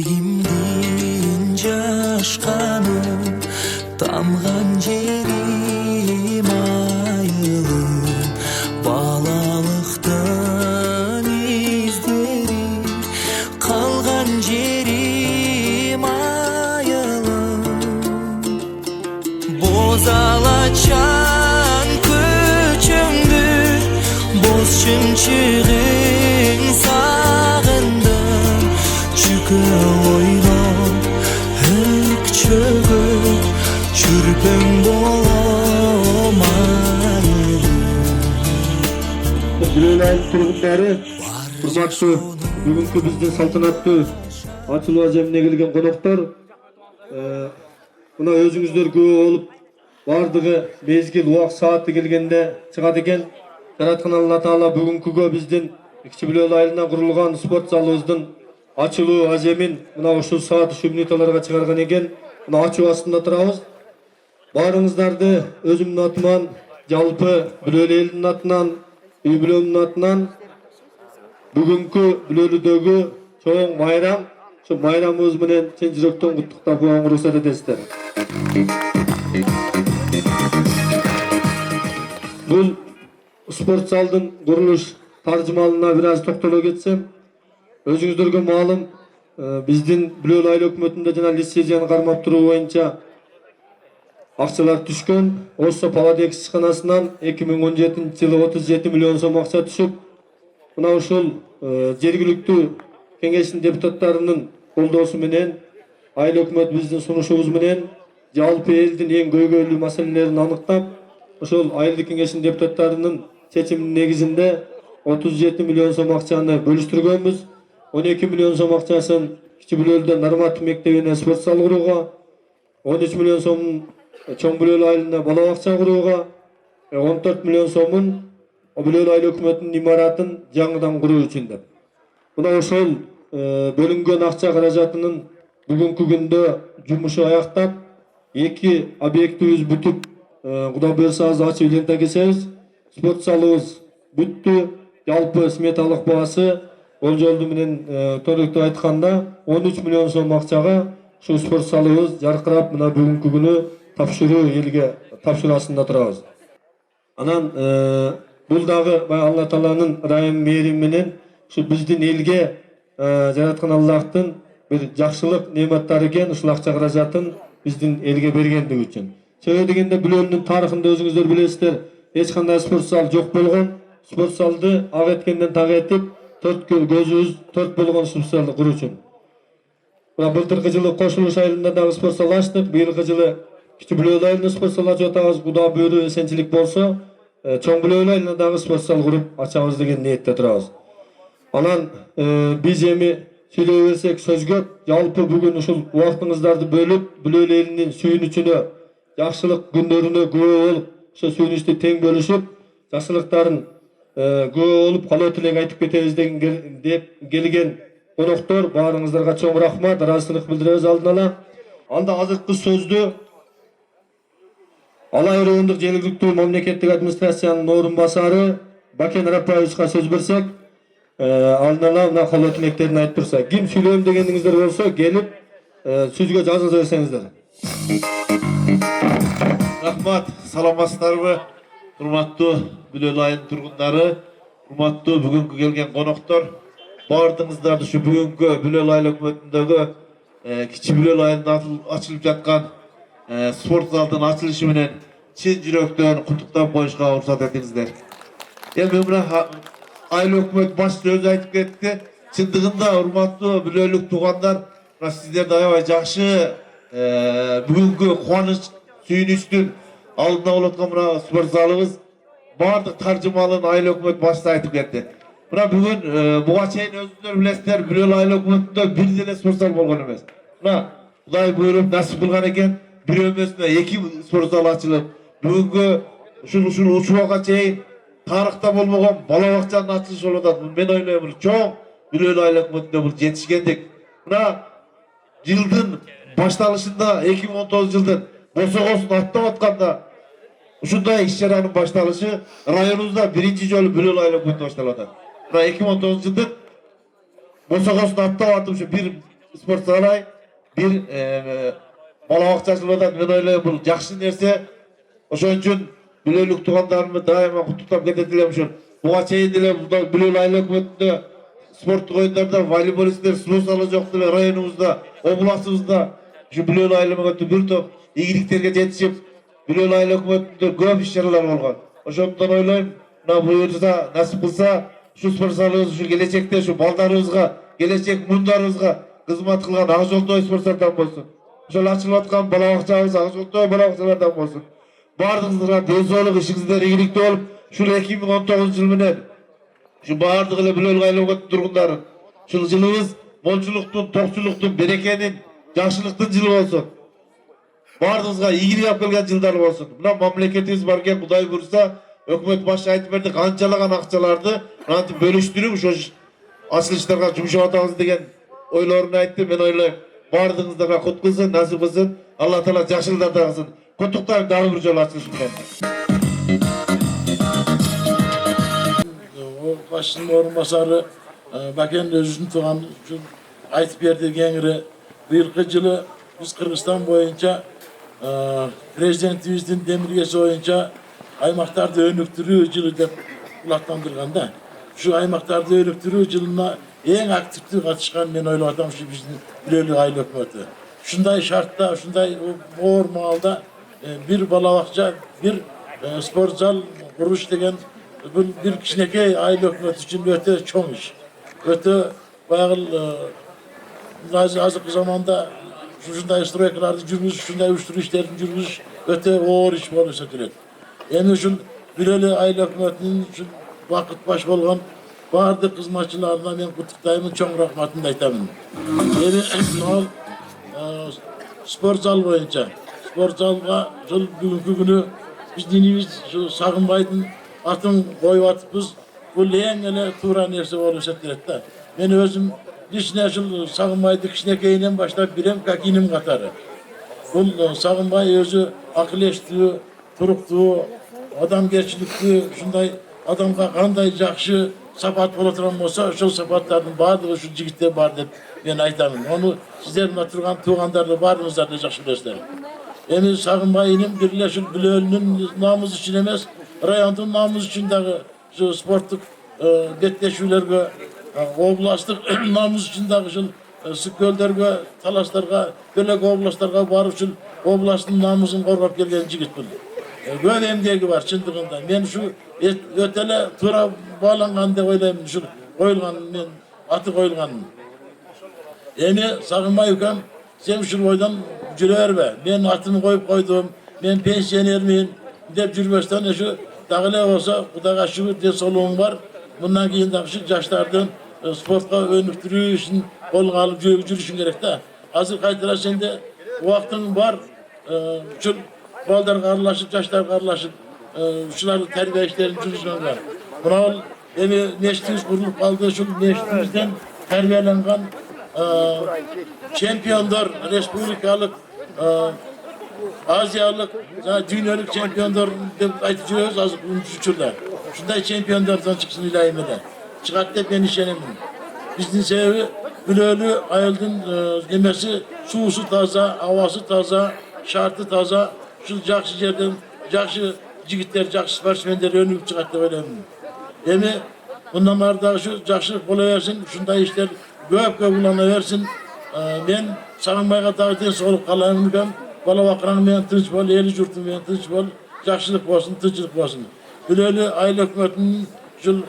Kindigimdin jaşkanım, tamgan jerim ayılım, balalıktan izleri, kalgan jerim ayılım. Bozalaçan köçüңdü, boz çımçığın sağındım. Çüke oylap, hek çögüp, çürpüm bolamayım. Güleylän turgundary, hurmatly bugünkü bizdin saltanatly açılуу ajemine kelgen konoktor, muna özüňüzler köp olup bardygy mezgil wagt saaty kelgende çygat eken. Yaratgan Allah Taala bugünküge bizdin Kiçi Bilöl aylyna kurulgan sport zalыбыздын açılуу ajemin muna uşul saat 3 minutalarga çıkargan eken. Muna açуу астында turabыз. Barıňyzdарды özümdün atymdan, jalpy Bilöl eliniň atынан, Uy Bilöldün atынан bugünkü Bilölüdögü çoğun bayram, şu bayramımız menen çin jirekten kutlukta buğan ruhsat edesizler. Bul sport zaldın kuruluş tarjımalına biraz toktolo geçsem, özüňüzlerge malum bizdin Bilöl aylı hökümetinde jana lisenziýany karmap turуу boýunça akçalar düşkön. Osso Paladik işxanasынан 2017-yılı 37 milyon so'm akça düşüp, muna uşul jergilikli kengeşin deputatlarının koldoosу menen aylı hökümet bizdin sunuşubuz menen jalpy eldin eň köýgөylүү masalelerini anyktap, ошол айылдык кеңешин депутаттарынын чечиминин негизинде 37 milyon so'm акчаны bölüştürgөнбүз. 12 milyon so'm акчасын Kiçi Bilölde normatив мектебине спорт зал курууга, 13 milyon so'мун Çoň Bilöl aylyna bala bakça kuruuga, 14 milyon so'mun Bilöl ayly hökümetiniň imaratyn jaňydan kuruu üçin dep. Buna oşol bölüngen akça karajatynyň bugünkü günde jumuşy ayaktap, 2 obyektibimiz бүтүp, Kuda berse az açıp lenta keseriz. Sport zalыбыз бүттü, jalpy smetalyk bahasy boljoldu menen to'rukda aytkanda 13 milyon so'm akçaga şu sport zalыбыз jarkırap mına bugünkü günü tapşırуу elge tapşırasında turabız. Anan bul dagы Allah Taalanyň rahim merim menen şu bizdin elge jaratgan Allah'tın bir jakşylyk nematlary eken, uşul akça karajatyn bizdin elge bergendigi üçin. Şöyle degende Bilölüň taryhynda özüňüzler bilesizler, hiç kanday sport zal jok bolgon. Sport zaldy ak etkenden tak etip, 4 gözüz 4 bolgon sport zaldy kuruu üçin. Buna былтыркы жылы Koşuluş aylyna dagы sport zal açtyk. Biýilki жылы Kiçi Bilöl aylyna sport zal açabız. Kuda böwrü esençilik bolsa, Çoň Bilöl aylyna dagı sport zal kurup açabız degen niýetde turabız. Anan biz emi söýlep bersek söz köp. Jalpy bugün uşul wagtyňyzdardy bölüp Bilöl eliniň süýünüçüne, jakşylyk günlerine köp olup, şu süýünüçti teň bölüşüp, jakşylyklaryn köp olup kala tilek aytyp ketebiz dep gelgen konoktor baryňyzlarga çoň rahmat, razylyk bildirебиз aldyn ala. Anda hazırkı sözdü Alay rayonduk jергilиктүү mamlekеттик administrasiýanyň orunbasary Baken Rapaýewiçga söz bersek, aldyn ala mына kala tileklerini aytyp dursa, kim süýlem degendiňizler bolsa gelip sözgө жазылып берсеңиздер. Rahmat, salamatçılarımı, hurmatlı Bilöl ayın turgundары, hurmatlı bugünkü gelgen konoktor, bardığınızlarda şu bugünkü Bilöl aylı hökümetindeki Kiçi Bilöl ayında açılıp jatkan sport zalının açılışı menen çin jirekten kutluktan koyuşka ruhsat ettiňizler. Endi muna aylı hökümet baş söz aytyp ketdi. Çındığında hurmatlı Bilöllük tugandar, sizlerde aябай жакшы bugünkü kuanıç süýünüçtün aldyna bolatgan mına sport zalыбыз bardyk tarjymalyn ayly hökümet başda aytyp ketdi. Mına bugün buga çeýin özüňizler bilesizler, Bilöl ayly hökümetinde bir dele sport zal bolgan emes. Mına Hudaý buýrup nasip kılgan eken, bir ömesine 2 sport zal açılıp, bugünkü ушул учурга чейин тарыхта болбогон бала бакчанын ачылышы болуп атат. Мен ойлойм бул чоң Бүлөлү айыл өкмөтүндө бул жетишкендик. Мына жылдын башталышында 2019 жылдын босогосун аттап атканда ушундай иш-чаранын башталышы районубузда биринчи жолу Бүлөлү айыл өкмөтүндө башталып атат. Мына 2019 жылдын босогосун аттап атып ушу бир спорт сарай, бир бала бакча ачылып атат. Мен ойлойм бул жакшы нерсе. Ошон үчүн Бүлөлүк туугандарымды дайыма куттуктап кетет элем. Ушул буга чейин деле Бүлөлү айыл өкмөтүндө спорттук оюндарда волейболисттер суу салы жок деле районубузда, областыбызда ушу Бүлөлү айыл өкмөтү бир топ ийгиликтерге жетишип, Бүлөлү айыл өкмөтүндө көп иш-чаралар болгон. Ошондон ойлойм, мына буюрса, насип кылса, ушу спорт залыбыз ушу келечекте ушу балдарыбызга, келечек муундарыбызга кызмат кылган ак жолтой спорт залдан болсун. Ошол ачылып аткан бала бакчабыз ак жолтой бала бакчалардан болсун. Бардыгыңызга ден соолук, ишиңиздер ийгиликтүү болуп, ушул 2019 жыл менен ушу бардык эле Бүлөлү айыл өкмөтүнүн тургундары ушул жылыбыз молчулуктун, токчулуктун, берекенин, жакшылыктын жылы болсун. Бардыгыбызга ийгилик алып келген жылдар болсун. Мына мамлекетибиз бар экен, Кудай буйрса, өкмөт башы айтып берди, канчалаган акчаларды мынтип бөлүштүрүп ошо ачылыштарга жумшап атабыз деген ойлорун айтты. Мен ойлойм, бардыгыңыздарга кут кылсын, насип кылсын, Алла таала жакшы жылдарда кылсын. Куттуктайм дагы бир жолу ачылыш менен. Başının orunbasarı Baken özünün tuğan aytıp berdi kengiri. Bıyılkı жылы biz Kırgızstan boyunca Prezidentimizin demirgesi boyunca aymaktarda önüktürüğü жылы dep kulaklandırganda. Şu aymaktarda önüktürüğü жылına en aktifli katışkan men oyladım şu bizim Бүлөлү айыл өкмөтү. Şunday şartta, şunday boğur mağalda bir balabakça, bir spor zal kuruş degen bir kişinekey ayıl ökmötü için öte çoğun iş. Öte bağıl azık zamanda şunday stroykalarda жүргүзүш, şunday uyuşturucu işlerini жүргүзүş öte oğur iş bolsa gerek. Endi uşul Бүлөлү айыл өкмөтүнүн vakit baş bolgan bardык kızmatçılarına men kutuktayım, çoğun rahmatını aytamın. Endi spor zal boyunca, spor zalga bugünkü günü biz dinimiz Sagınbay'dın atın koyup atıpız. Bu leğen ele tuğra nerse olursa direkt. Ben özüm dişine Sagınbay'dı kişinekeyinen başlayıp birem kakinim katarı. Bu Sagınbay özü akıleştiği, turuktuğu, adam gerçilikti, şunday adamga kanday jakşı sapat boloturan bolsa, şu sapatların bardığı şu jigitler bar dep ben aytamın. Onu sizlerin oturgan tuğandarlı bardığınızlar da jakşı bilesizler. Endi Sagınbay'ın birleşik Бүлөлүнүн namız için emes, rayondun namız için dağı şu sportluk betleşүүлөрgө, oblastlık namız için dağı şu sık göllerge, talaşlarga, bölek oblastlarga barıp şu oblastın namızın korgap gelgen jigit bul. Göl emdegi var çındığında. Men şu ötele tura bağlangan dep oylayım, şu koyulgan men atı koyulgan. Endi Sagınbay ukam sen şu boydan jüre berbe. Men atımı koyup koydum. Men pensionermiyim dep жүрбөстөн şu dağıla olsa Kudaga şükür de soluğum var. Bundan keyin de şu yaşlardan sportka önüktürүү için kolga alıp жүрүшүң керек da. Hazır kaytıra sende vaktin var. Şu baldarga aralashıp, yaşlarga aralashıp şuların terbiye işlerini жүрүшүң var. Buna evi meştimiz kurulup kaldı. Şu meştimizden terbiyelengan çempiyonlar, respublikalık, Aziyalık, dünyalık çempiyonlar dep aytıp жүрөбүz azık uçurlar. Şunday çempiyonlardan çıksın ilahimede. Çıkart dep ben işenemin. Bizdin sebebi Бүлөлү ayıldın demesi suusu taza, havası taza, şartı taza. Şu jakşı yerden jakşı jigitler, jakşı sportsmenler önüp çıkart dep oylayım. Emi bundan arda şu jakşılık bola versin, şunday işler köp ulana versin. Men Sagınbayga dagы den sooluk kalayım ben. Bala bakıran men tınç bol, eli jurtum men tınç bol, jakşılık bolsun, tınçılık bolsun. Бүлөлү айыл өкмөтүнүн şu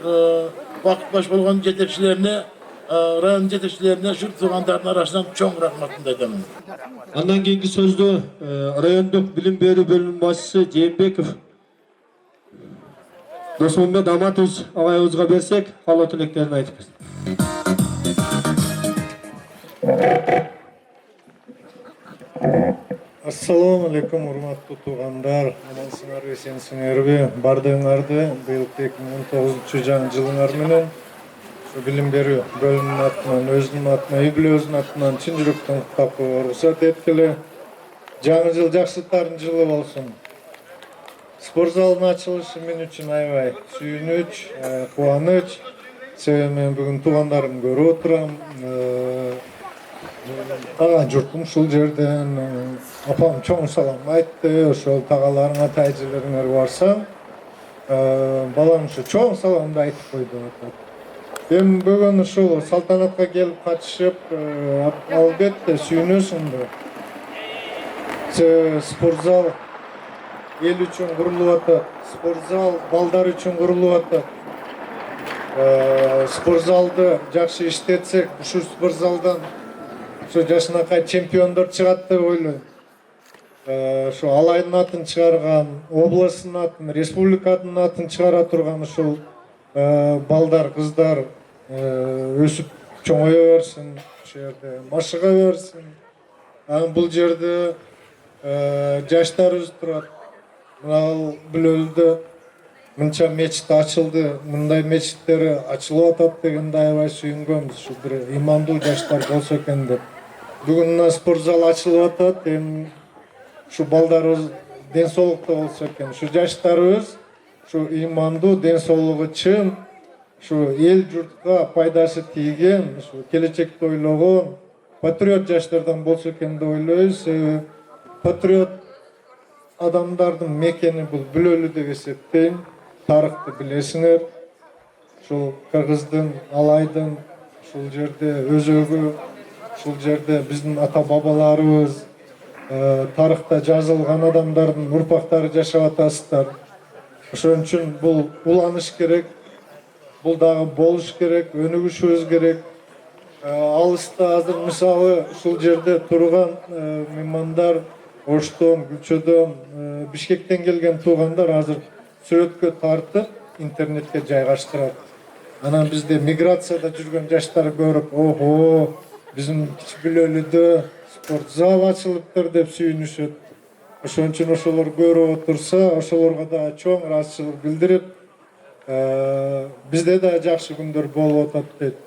vakit baş bolgan jetekçilerine, rayon jetekçilerine şu tuğandardын arasından çoğun rahmatını aytamın. Andan keyinki sözdü rayonduk bilim berүү bölümünün başçısı Ceyinbekov Dosmonbek Amatovич agayыбызга берсек, каалоо тилектерин айтып берсин. Assalamu alaikum, урматтуу туугандар. Амансыңарбы, эсенсиңерби? Бардыгыңарды быйылкы 2019 жаңы жылыңар менен билим берүү бөлүмүнүн атынан, өзүнүн атынан, үй бүлөбүздүн атынан чын жүрөктөн куттуктап уруксат эткиле. Жаңы жыл жакшылыктардын жылы болсун. Спорт залынын ачылышы мен үчүн аябай сүйүнүч, кубаныч. Себеби мен бүгүн туугандарымды көрүп отурам. Таган журтум ушул жерден апам чоң салам айтты. Ошол тагаларыңа, тайжелериңер барсаң, балам ушу чоң саламды айтып койду. Эми бүгүн ушул салтанатка келип катышып, албетте сүйүнөсүң да. Спорт зал эл үчүн курулуп атат. Спорт зал балдар үчүн курулуп атат. Спорт залды жакшы иштетсек, ушул спорт залдан жашынакай чемпиондор чыгат деп ойлойм. Ошо Алайдын атын чыгарган, областын атын, республиканын атын чыгара турган ушул балдар, кыздар өсүп чоңое берсин, ошол жерде машыга берсин. Бул жерде жаштарыбыз турат. Мына Бүлөлдө мынча мечит ачылды, мындай мечиттери ачылып атат дегенде аябай сүйүнгөнбүз. Ушу бир имандуу жаштар болсо экен деп. Бүгүн мына спорт зал ачылып атат. Эми ушу балдарыбыз ден соолукта болсо экен. Ушу жаштарыбыз ушу имандуу, ден соолугу чын, ушу эл журтка пайдасы тийген, ушу келечекти ойлогон патриот жаштардан болсо экен деп ойлойбуз. Себеби патриот адамдардын мекени бул Бүлөлү деп эсептейм. Тарыхты билесиңер. Ушул Кыргыздын, Алайдын ушул жерде өзөгү, ушул жерде биздин ата бабаларыбыз, тарыхта жазылган адамдардын урпактары жашап атасыздар. Ошон үчүн бул уланыш керек. Бул дагы болуш керек, өнүгүшүбүз керек. Алыста азыр мисалы ушул жерде турган меймандар Оштон, Гүлчөдөн, Бишкектен келген туугандар азыр сүрөткө тартып интернетке жайгаштырат. Анан бизде миграцияда жүргөн жаштар көрүп, ого, биздин Кичи Бүлөлүдө спорт зал ачылыптыр деп сүйүнүшөт. Ошон үчүн ошолор көрүп отурса, ошолорго да чоң ыраазычылык билдирип, бизде да жакшы күндөр болуп атат дейт.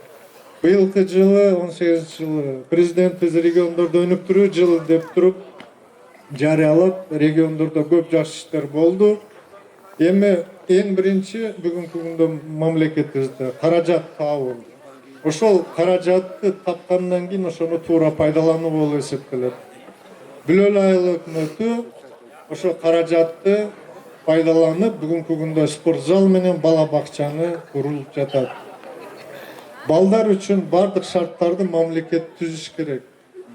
Быйылкы жылы 18-жылы президентибиз региондорду өнүктүрүү жылы деп туруп жарыялап, региондордо көп жакшы иштер болду. Эми эң биринчи бүгүнкү күндө мамлекетибизде каражат табуу. Ошол каражатты тапкандан кийин ошону туура пайдалануу болуп эсептелет. Бүлөл айыл өкмөтү ошо каражатты пайдаланып бүгүнкү күндө спорт зал менен бала бакчаны куруп жатат. Балдар үчүн бардык шарттарды мамлекет түзүш керек.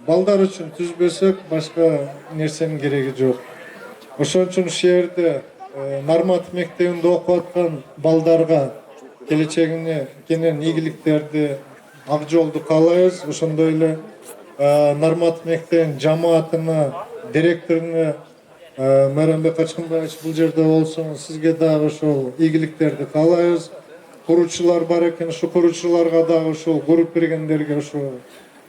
Балдар үчүн түзбөсөк башка нерсенин кереги жок. Ошон үчүн ушул жерде Нарматов мектебинде окуп аткан балдарга келечегине кенен ийгиликтерди, ак жолду каалайбыз. Ошондой эле Нарматов мектебинин жамаатына, директоруна Мейрамбек Качкынбаевич бул жерде болсоңуз, сизге дагы ошол ийгиликтерди каалайбыз. Куруучулар бар экен, ушу куруучуларга дагы ушул куруп бергендерге ушул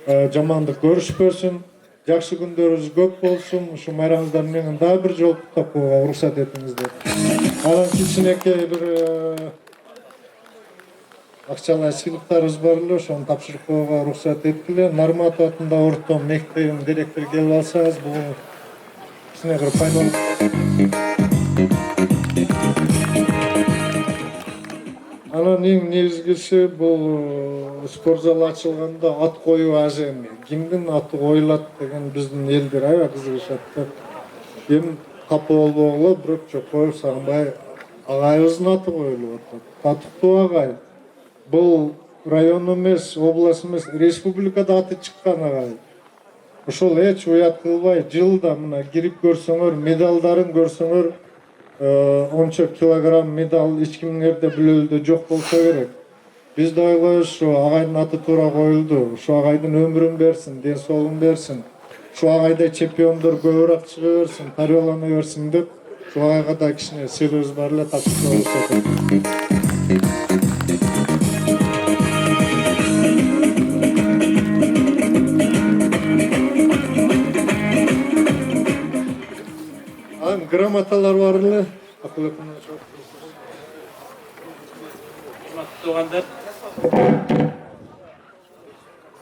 жамандык көрүшпөсүн. Жакшы күндөрүбүз көп болсун. Ушу майрамыңыздар менен дагы бир жолу куттап коюуга уруксат этиңиздер. Анан кичинекей бир акчалай сыйлыктарыбыз бар эле, ошону тапшырып коюуга уруксат эткиле. Нарматов атындагы Орто мектебинин директору келип алсаңыз, бул кичине бир пайдалуу. Анан эң негизгиси бул спорт зал ачылганда ат коюу аз эми. Кимдин аты коюлат деген биздин элдер аябай кызыгышат деп. Эми капа болбогула, бирок Чокоев Сагынбай агайыбыздын аты коюлуп атат. Татыктуу агай. Бул район эмес, область эмес, республикада аты чыккан агай. Ошол эч уят кылбай, жылда мына кирип көрсөңөр, медалдарын көрсөңөр, 10 килограмм медал эч кимдерде Бүлөлдө жок болсо керек. Биз да ойлойбуз, ушу агайдын аты туура коюлду. Ушу агайдын өмүрүн берсин, ден соолугун берсин. Ушу агайдай чемпиондор көбүрөөк чыга берсин, тарбиялана берсин деп, ушу агайга да кичине сыйлыгыбыз бар эле, тапшырып Lan gramatalar var эле. Акылыкынан чок. Tuğanlar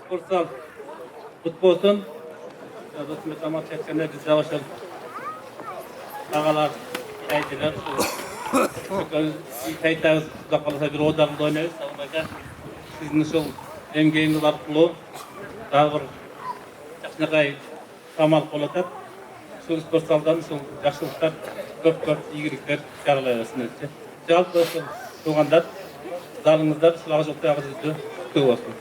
Kursal futbolsun Rıtmet Amat Çeksenler biz yavaşlar ağalar kaydılar kayıtlarız da kalırsa bir odarında oynayız sizin şu emgeğiniz arqılı daha bir yaxşınaqay tamal qolatar şu sport saldan şu yaxşılıklar köp iyilikler çağrılayasın жалпы туғандар залыңыздар сылағы жоқты ағызызды көп болсын.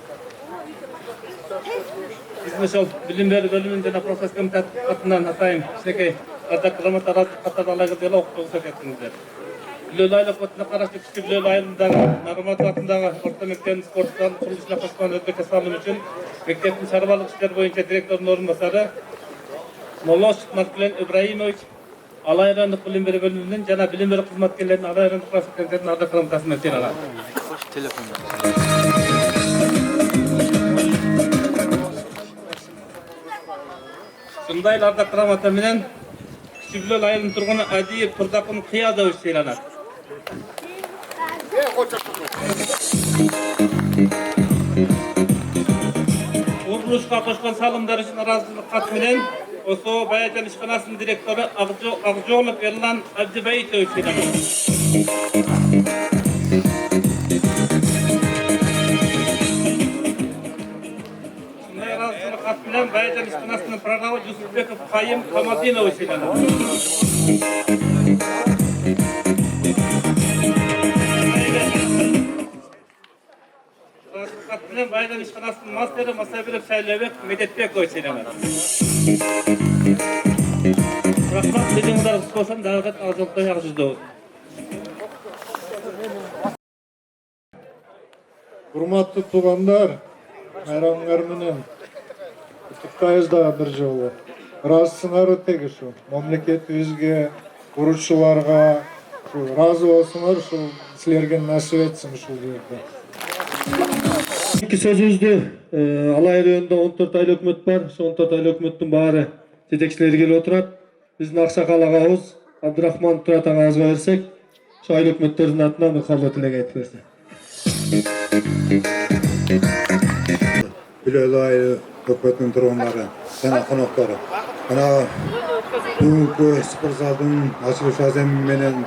Біздің сол білім беру бөлімінің және процесс комитеті атынан атайын кішкентай ардақ грамоталар қатарларға дело оқытуға сөкеттіңіздер. Білеулі айлық отына қарашты кішкі Білеулі айылындағы Нағымат атындағы орта мектебінің спорттан құрылысына қосқан өзбек салым үшін мектептің шаруашылық істер бойынша директорының орынбасары Молош Маркулен Ибраимович Алайрандық білім беру бөлімінің және білім беру қызметкерлерінің Алайрандық процесс комитетінің ардақ грамотасын өтер алады. Шындай ардақ грамота менен Кішібілел айылының тұрғыны Адиев Тұрдақын Қиядович сыйланады. Құрылысқа қосқан салымдар үшін разылық хат менен осы Баяжан ішханасының директоры Ақжолов Ерлан Абдибаитович сыйланады. Қатынан Баяжан ішханасының прорабы Юсупбеков Қайым Хамадинович сыйланады. Қатынан Баяжан ішханасының мастері Масабиров Шайлабек Медетбекович сыйланады. Рахмат, сөзіңіздер болсын, дағыт азылықта яғызды. Урматтуу туугандар, майрамыңар менен құттықтайбыздар бір жолы. Разысыңар өтеги ушу мамлекетибизге, курушчуларга разы болсуңар, ушул силерге насип этсин ушул жерде. İki sözümüzdü Alay rayonunda 14 aylı hükümet var. Şu 14 aylı hükümetin bari yetekçileri gelip oturat. Bizden Aksakal ağabeyimiz Abdurrahman Turat ağabeyimize versek, şu aylı hükümetlerin adına bir kabul etile getirse. Bilöl aylı hükümetin turgunları, jana konoktary. Ana bugünkü spor zalının açılış azemi menen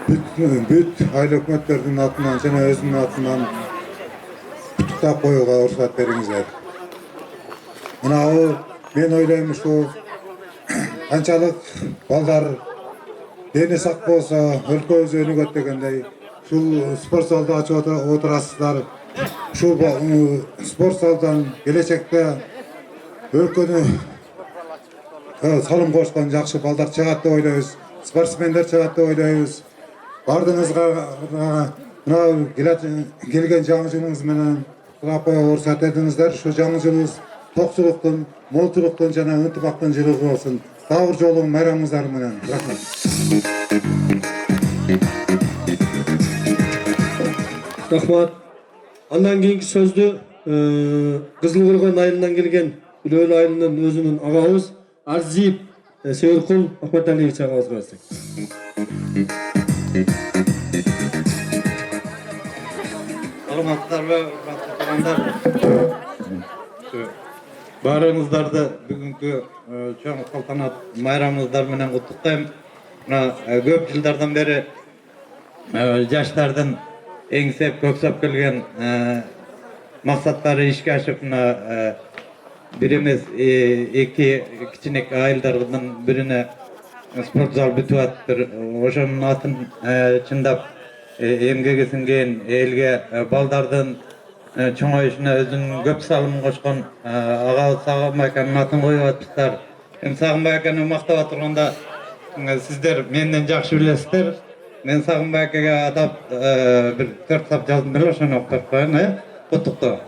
büt aylı hükümetlerinin atынан jana özümün atından tutuktap koyuğa ruxsat beriңiздер. Mına men oylayм, şu kançalık balдар deni sak bolsa өлkөбүz өнүgөt degендей şul spor zalda açıp oturasızlar. Şu spor zaldan gelecekte өлkөнү salım koşkan jakşı balдар çıgat dep oylayбыз, sportsmenler çıgat dep oylayбыз. Bardığınızga mına kelgen жаңы жылыңыз менен кылап коюуга уруксат этиңиздер. Şu жаңы жылыңыз токчулуктун, молчулуктун жана ынтымактын жылы болсун. Дагы бир жолу майрамыңыздар менен. Рахмат. Rahmat. Andan keyinki sözdü Kızılkırgın ayılından gelgen Bilöl ayılının özünün ağabeyimiz Arziyip Seyrkul Ahmetalievich ağabeyimiz versin. Саламатсыздар ба, урматтуу туугандар. Баарыңыздарды бүгүнкү чоң салтанат майрамыңыздар менен куттуктайм. Көп жылдардан бери жаштардын эңсеп көксөп келген максаттары ишке ашып, бир эмес эки кичинекей айылдардын бирине спорт зал бүтүп атыптыр. Ошонун атын чындап эмгеге сиңген элге балдардын чоңоюшуна өзүнүн көп салымын кошкон агабыз Сагынбай аканын атын коюп атыптыр. Эми Сагынбай аканы мактап турганда сиздер менден жакшы билесиздер. Мен Сагынбай акеге атап бир 4 сап жаздым эле, ошону окуп коеюн. Куттуктоо.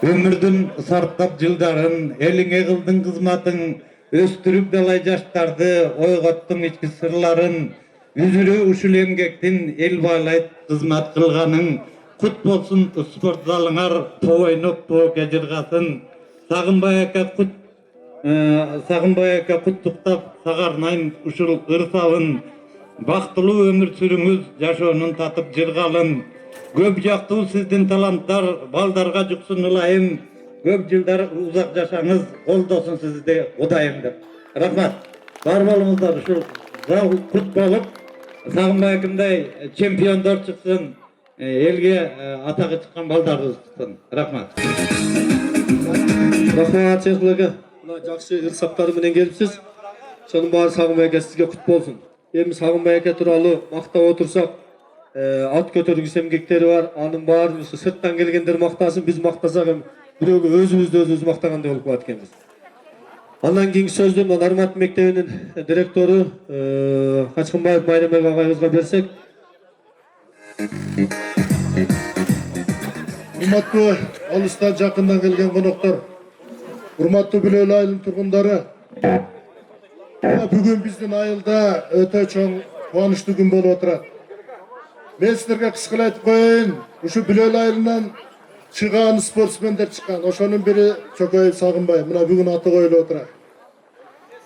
Өмүрдүн сарптап жылдарын, элиңе кылдың кызматың, өстүрүп далай жаштарды, ойготтуң ички сырларын, үзүрү ушул эмгектин эл баалайт кызмат кылганың, кут болсун спорт залыңар, тоойнук тооке жыргасын. Сагынбай ака Sagınbay aka kutlуктап сагарнайм ушул ырсабын бактылуу өмүр сүрүңүз, жашоонун татып жыргалын. Көп жактуу сиздин таланттар балдарга жуксун ылайым. Көп жылдар узак жашаңыз, колдосун сизди Кудайым деп. Рахмат. Бар болуңуздар ушул зал кут болуп, Sagınбай акымдай чемпиондор чыксын, элге атагы чыккан балдарыбыз чыксын. Рахмат. Рахмат Чехул ака. Мына жакшы ырсаптар менен келипсиз. Сонун баары Sagınбай ака сизге кут болсун. Эми Sagınбай ака тууралуу мактап отурсак, ат көтөргүс эмгектери бар. Анын баарын ушу сырттан келгендер мактасын, биз мактасак эми бирөөгө өзүбүз мактагандай болуп калат экенбиз. Андан кийинки сөздү Нармат мектебинин директору Качкынбаев Майрамбек агайыбызга берсек. Урматтуу алыстан жакындан келген коноктор, урматтуу Бүлөлү айылынын тургундары, бүгүн биздин айылда өтө чоң кубанычтуу күн болуп отурат. Мен сиздерге кыскалай айтып коеюн, ушу Бүлөлү айылынан чыган спортсмендер чыккан. Ошонун бири Чөкөев Sagınбай, мына бүгүн аты коюлуп отурат.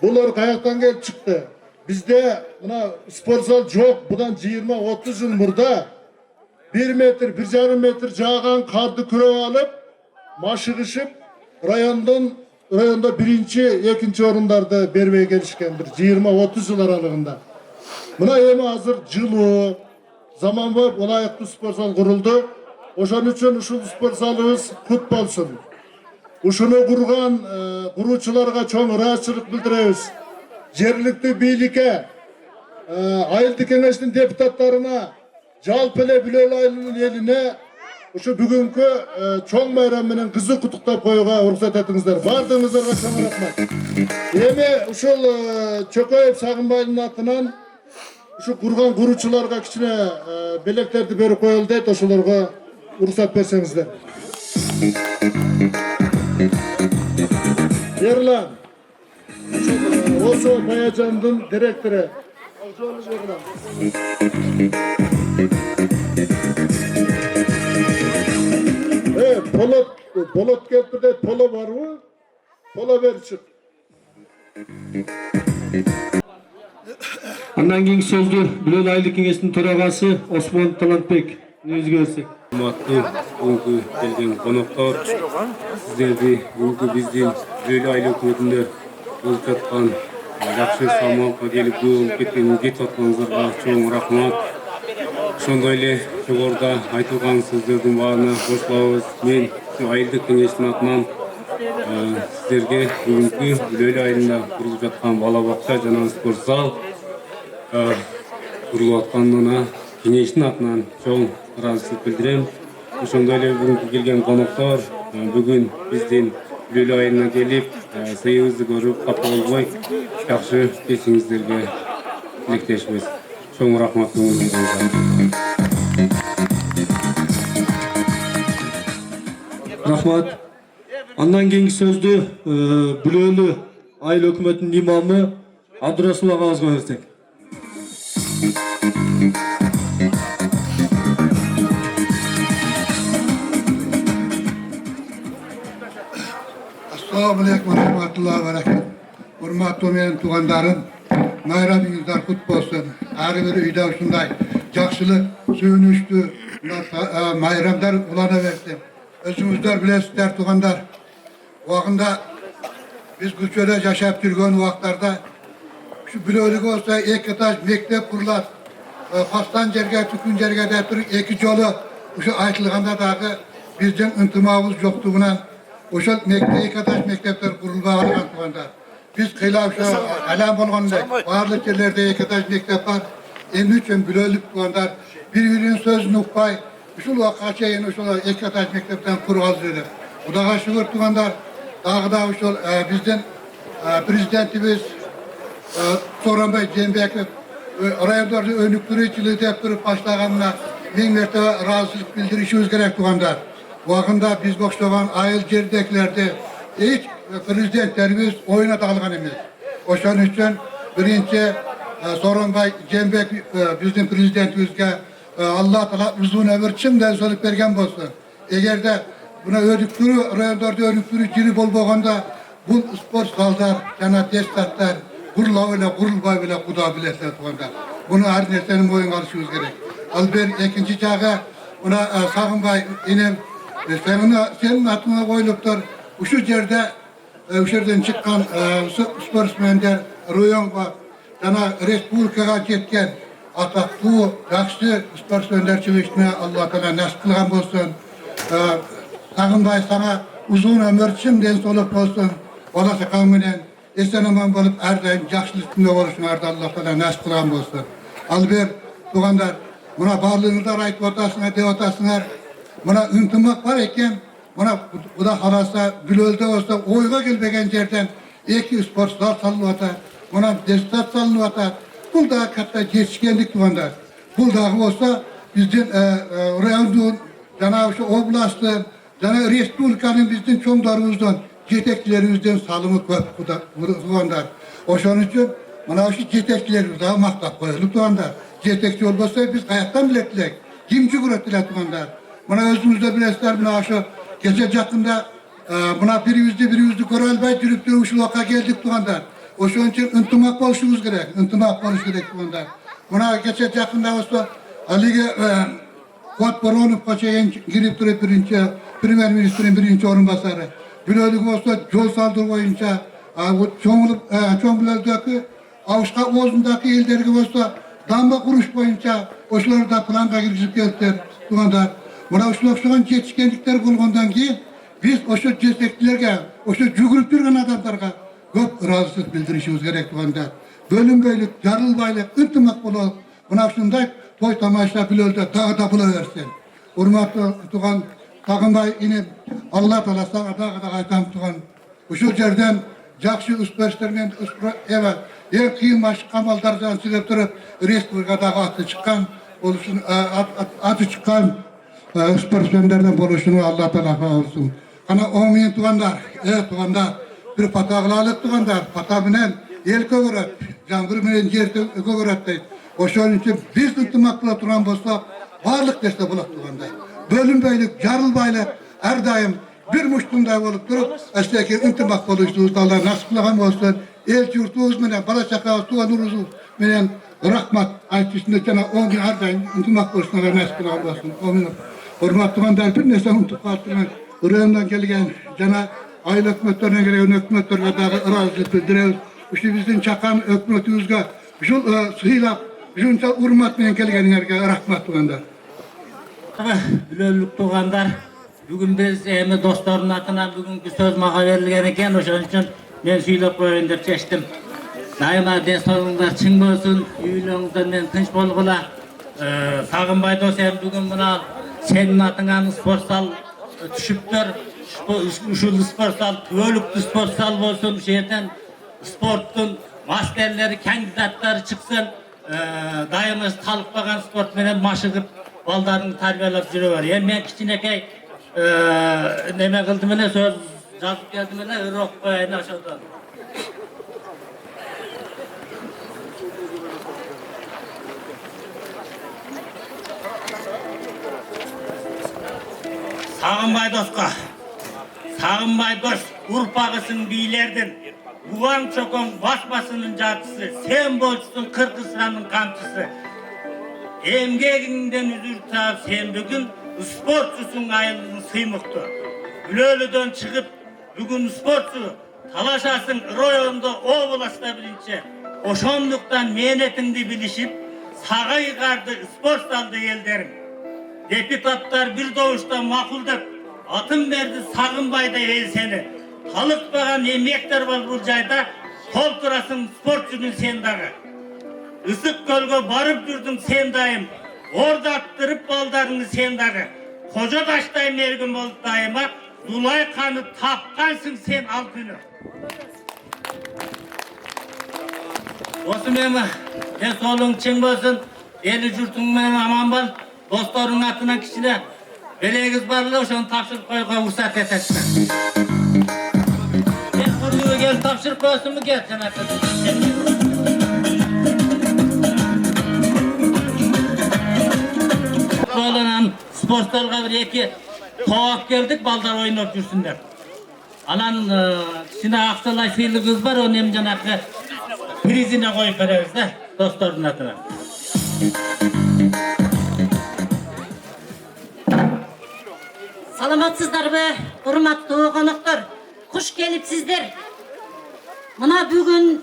Булар каяктан келип чыкты? Бизде мына спортзал жок, будан 20-30 жыл мурда 1 метр, 1,5 метр жааган карды күрөп алып, машыгышып, районда биринчи, экинчи орундарды бербей келишкендир 20-30 жыл аралыгында. Мына эми азыр жылуу, заманбай ылайыктуу спортзал курулду. Ошон үчүн ушул спортзалыбыз кут болсун. Ушуну курган куруучуларга чоң ыраазычылык билдиребиз. Жергиликтүү бийликке, айылдык кеңештин депутаттарына, жалпы эле Бүлөлү айылынын элине ушу бүгүнкү чоң майрам менен кызык куттуктап коюуга уруксат этиңиздер. Бардыгыңыздарга чоң рахмат. Эми ушул Чөкөев Sagınбайдын атынан ушу курган куруучуларга кичине белектерди берип коелу дейт, ошолорго уруксат берсеңиздер. Ерлан, Осо Баяжандын директору. Полот келипти дейт, поло барбы? Поло бери чык. Андан кийинки сөздү Бүлөлү айылдык кеңештин төрагасы Осмон Талантбек өзүгө берсек. Урматтуу бүгүнкү келген коноктор, сиздерди бүгүнкү биздин Бүлөлү айыл өкмөтүндө болуп жаткан жакшы салмакка келип болуп кетип атканыңыздарга чоң рахмат. Ошондой эле жогоруда айтылган сөздөрдүн баарына кошулабыз. Мен айылдык кеңештин атынан сиздерге бүгүнкү Бүлөлү айылында курулуп жаткан бала бакча жана спорт зал курулуп атканына кеңештин атынан чоң ыраазычылык билдирем. Ошондой эле бүгүнкү келген коноктор бүгүн биздин Бүлөлү айылына келип, сыйыбызды көрүп, капа болбой, жакшы кечиңиздерге тилектешпиз. Чоң рахмат көңүлүңүзгө. Рахмат. Андан кийинки сөздү Бүлөлү айыл өкмөтүнүн имамы Абдурасул агабызга берсек. Assalamu alaikum wa rahmatullahi wa barakatuh. Hurmatlı menin tuğandarım, bayramınızlar kut bolsun. Her bir uyda uşunday jakşılık, suyunuştu, bayramlar ulana versin. Özünüzler bilesizler tuğandar. Vakında biz Gülçö'de yaşayıp durgan vaktlarda şu Bülölük olsa iki etaş mektep kurulat. Pastan jerge, tükün jerge de turuk iki jolu şu aytılganda dağı bizden ıntımağımız yoktuğundan Oşol iki etaş mektepler kurulba algan tuğandar. Biz kıyla alam bolğanday barlık yerlerde iki etaş mektep var. En üçün Bülölük tuğandar birbirinin sözünü ukpay. Uşul vaka çeyin uşul iki etaş mektepten kurgaz dedi. O da şükür tuğandar. Dağı da uşul bizden prezidentimiz Soranbay Cembekov rayonlarda önüktürücülüğü deyip durup başlaganına bin mertebe razılık bildirişimiz gerek tuğandar. Vakında biz boşlagan ayıl jerdekilerde hiç prezidentlerimiz oyuna dağılgan emas. Oşon üçün birinci Soranbay Cembekov bizim prezidentimizge Allah Taala uzun ömür çimden söylüp bergen bolsun. Eğer de buna örüktürü rayonlarda örüktürü jiri bolbaganda bu spor zallar, jana tesisatlar kurula ile kurulbay bile kuda bilese tuğanda. Bunu her nersenin boyun alışımız gerek. Al ben ikinci çağa ona Sagınbay inem senin atına koyuluptur. Şu yerden çıkan sportsmenler Royon var. Jana respublikaga ketken ataklı, yaxşı sportsmenler çıkışına Allah Teala nasip kılgan bolsun. Sagınbay sana uzun ömür şimdiden solup olsun. Olası kavminen esen aman bolup her daim yaxşılıkında oluşun arda Allah Teala nasip kılgan bolsun. Alber tuğandar buna barlığınızda ayıp otasına de otasınlar. Buna üntimak var eken buna bu da halasa Bülöl'de olsa oyga gelbegen yerden iki sporcular salınıvata. Buna destat salınıvata. Bu da hatta geçkenlik tuğandar. Bu da olsa bizden rayonun Cenab-ı şu oblastın, Cenab-ı Respublikanın bizden çoğunlarımızdan, yetekçilerimizden salımı tuğandar. O şunun için bana şu yetekçilerimiz daha maktap koyulup tuğandar. Yetekçi olmasa biz hayattan biletlek. Kimci kuratıyla tuğandar. Bana özümüzde bilesler buna şu gece yakında buna bir yüzlü koralbay yürüp durup şu vaka geldik tuğandar. O şunun için ıntımak oluşumuz gerek. Intımak oluş gerek tuğandar. Buna gece yakında olsa Ali'ye Kod Baronov Paşa'ya girip durup Primer Minister'in birinci orunbasarı. Bülölük olsa yol saldır boyunca Çoğumlu'daki Avuşka Oğuz'undaki ildergi olsa damba kuruş boyunca oşuları da planga girişip geldiler. Buna oşulan yetişkenlikler bulgundan ki biz oşu ceseklilerge, oşu cügürüp durgan adamlarga köp razısız bildirişimiz gerek tuğanda. Bölüm yarılbaylık, ıntımak bulup buna şunday toy tamaşa Bülöl'de dağı da bulaversin. Hurmatlı tuğan Sagınbay inip Allah Teala sana dağı da aytam tuğan. Şu yerden jakşı üspeşlerden evet en kıyım başı kamaldardan silip durup Respublika'da atı çıkan oluşun atı çıkan sportsmenlerden oluşunu Allah Teala olsun. Kana oğmin tuğanlar, evet tuğanlar bir patağlalık tuğanlar, patabinen el kögüret, jangır menen yer kögüret deyip. O şunun için biz ıntımakla duran bolsa varlık deste bulak tuğanda. Bölünbeylik, yarılbaylık her daim bir muştunday olup durup esteki ıntımak oluştuğumuzda Allah nasip kılgan olsun. El yurtuğuz menen, bala çakağız, tuğan uruzu menen rahmat ayçısında cana 10 gün her daim ıntımak oluştuğuna nasip kılgan olsun. Hurmat tuğandar bir nesen untup kaltırman. Irağından gelgen cana aile hükümetlerine gelen hükümetlerine dağı razı bildiririz. İşte bizim çakan hükümetimizge şu sıyla Junta urmat menen kelgenlerge rahmat tuğandar. Bülölük tuğandar, bugün biz dostların atına bugünkü söz mağa verilgen eken, oşun için men süylep koyun dep çeştim. Daima destorunlar çıng bolsun, üylöňüzden men tınç bolgula. Sagınbay dostum bugün buna senin atından sportsal düşüptür. Uşul sportsal, bölüklü sportsal bolsun, şu yerden sportun masterleri, kandidatları çıksın. Daima talıkpagan sport menen maşıgıp baldarını tarbiyalap jürüber. Men kiçinekey neme kıldım ele söz жазıp geldim ele ırok koyayın aşağıdan. Sagınbay doska, Sagınbay dost, urpağısın biylerden, Buvan çokon basmasının catısı, sen bolçusun Kırgızstan'ın kamçısı. Emgeğinden üzür taab sen bugün sportçusun ayılın sıymıktı. Bülölüden çıkıp bugün sportçu talaşasın royonda o bulasına bilince. Oşonluktan menetindi bilişip sağa yıkardı spor saldı elderim. Deputatlar bir doğuşta makuldep atım verdi Sagınbay'da el seni. Kalıkpagan emekler var bu cayda kolturasın sportçunun sen dağı. Isık gölge barıp durdun sen dayım. Orada attırıp baldarını sen dağı. Koca taştay mergim oldu dayıma. Zulay kanı tapkansın sen al günü. Dostum ema, ne solun çın bolsun. Eli jurtun benim aman bol. Dostların atına kişine. Beleğiz barlı oşonu tapşırıp koyuğa ursat etetsin. Kurluğu gel tapşırıp koysun mu gel sen arkadaşım. Olanan sportlarga bir iki kovak geldik, baldar oynap jürsünler. Анан кичине акчалай сыйлыгыбыз бар, onu эми жанакы призине коюп беребиз да, достордун атынан. Саламатсыздарбы, урматтуу коноктор? Куш келипсиздер. Мына бүгүн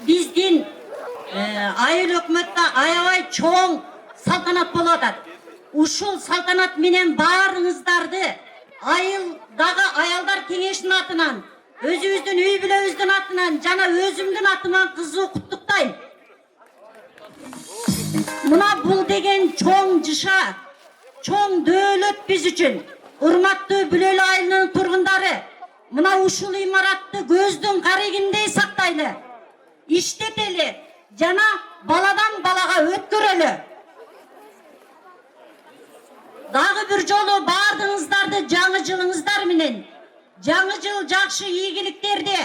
биздин айыл өкмөттө аябай чоң салтанат болуп атат. Ушул салтанат менен баарыңыздарды айылдагы аялдар кеңешинин атынан, өзүбүздүн үй бүлөбүздүн атынан жана өзүмдүн атыман кызуу куттуктайм. Мына бул деген чоң жыша, чоң дөөлөт биз үчүн. Урматтуу Бүлөлү айылынын тургундары, мына ушул имаратты көздүн карегиндей сактайлы, иштетели жана баладан балага өткөрөлү. Дагы бир жолу бардыңыздарды жаңы жылыңыздар менен, жаңы жыл жакшы ийгиликтерди,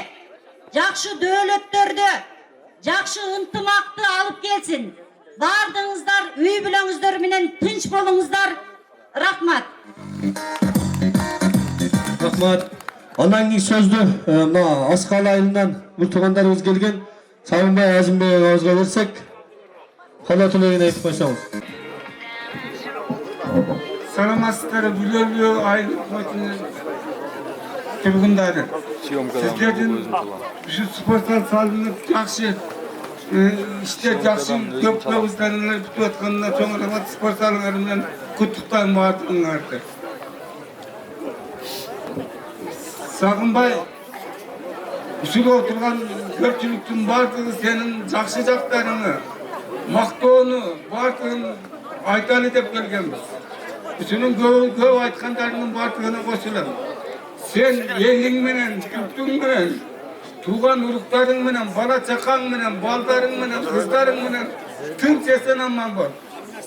жакшы дөөлөттөрдү, жакшы ынтымакты алып келсин. Бардыңыздар үй бүлөңүздөр менен тынч болуңуздар. Рахмат. Рахмат. Андан кийин сөздү мына Аскал айылынан бул туугандарыбыз келген Сабынбай Азимбек агабызга берсек, кала тилегин айтып койсоңуз. Саламатсыздар, Бүлөлү айыл өкмөтүнүн тургундары. Сиздердин ушу спорттар салынып жакшы иштер жакшы көпөбүздөрүн бүтүп атканына чоң рахмат. Спорт залыңар менен куттуктайм баардыгыңарды. Сагынбай, ушул отурган көпчүлүктүн баардыгы сенин жакшы жактарыңы, мактоону баардыгын айталы деп келгенбиз. Ушунун көп айткандарынын баардыгына кошулам. Sen элиң менен, журтуң менен, тууган уруктарың менен, бала чакаң менен, балдарың менен, кыздарың менен тынч эсен аман бол.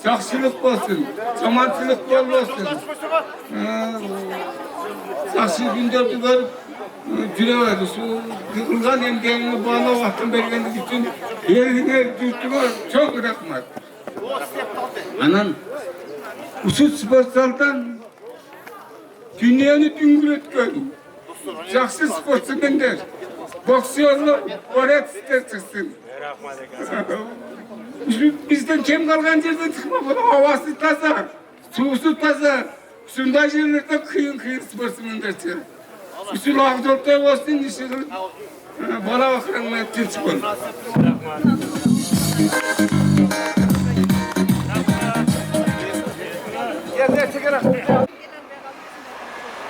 Жакшылык болсун, жаманчылык болбосун. Жакшы күндөрдү көрүп жүрөбүз. Ушу кылган эмгегиңи баалоо убактын бергендик үчүн элиңе, журтуңа чоң рахмат. Анан ушул спорт залдан дүйнөнү дүңгүрөткөн жакшы спортсмендер, боксерлор, борецтер чыксын. Бизден кем калган жерден чыкпаган, абасы таза, суусу таза, ушундай жерлерден кыйын спортсмендер чыгат. Ушул ак жолтой болсун, иши кылып бала бакырың менен тынч бол.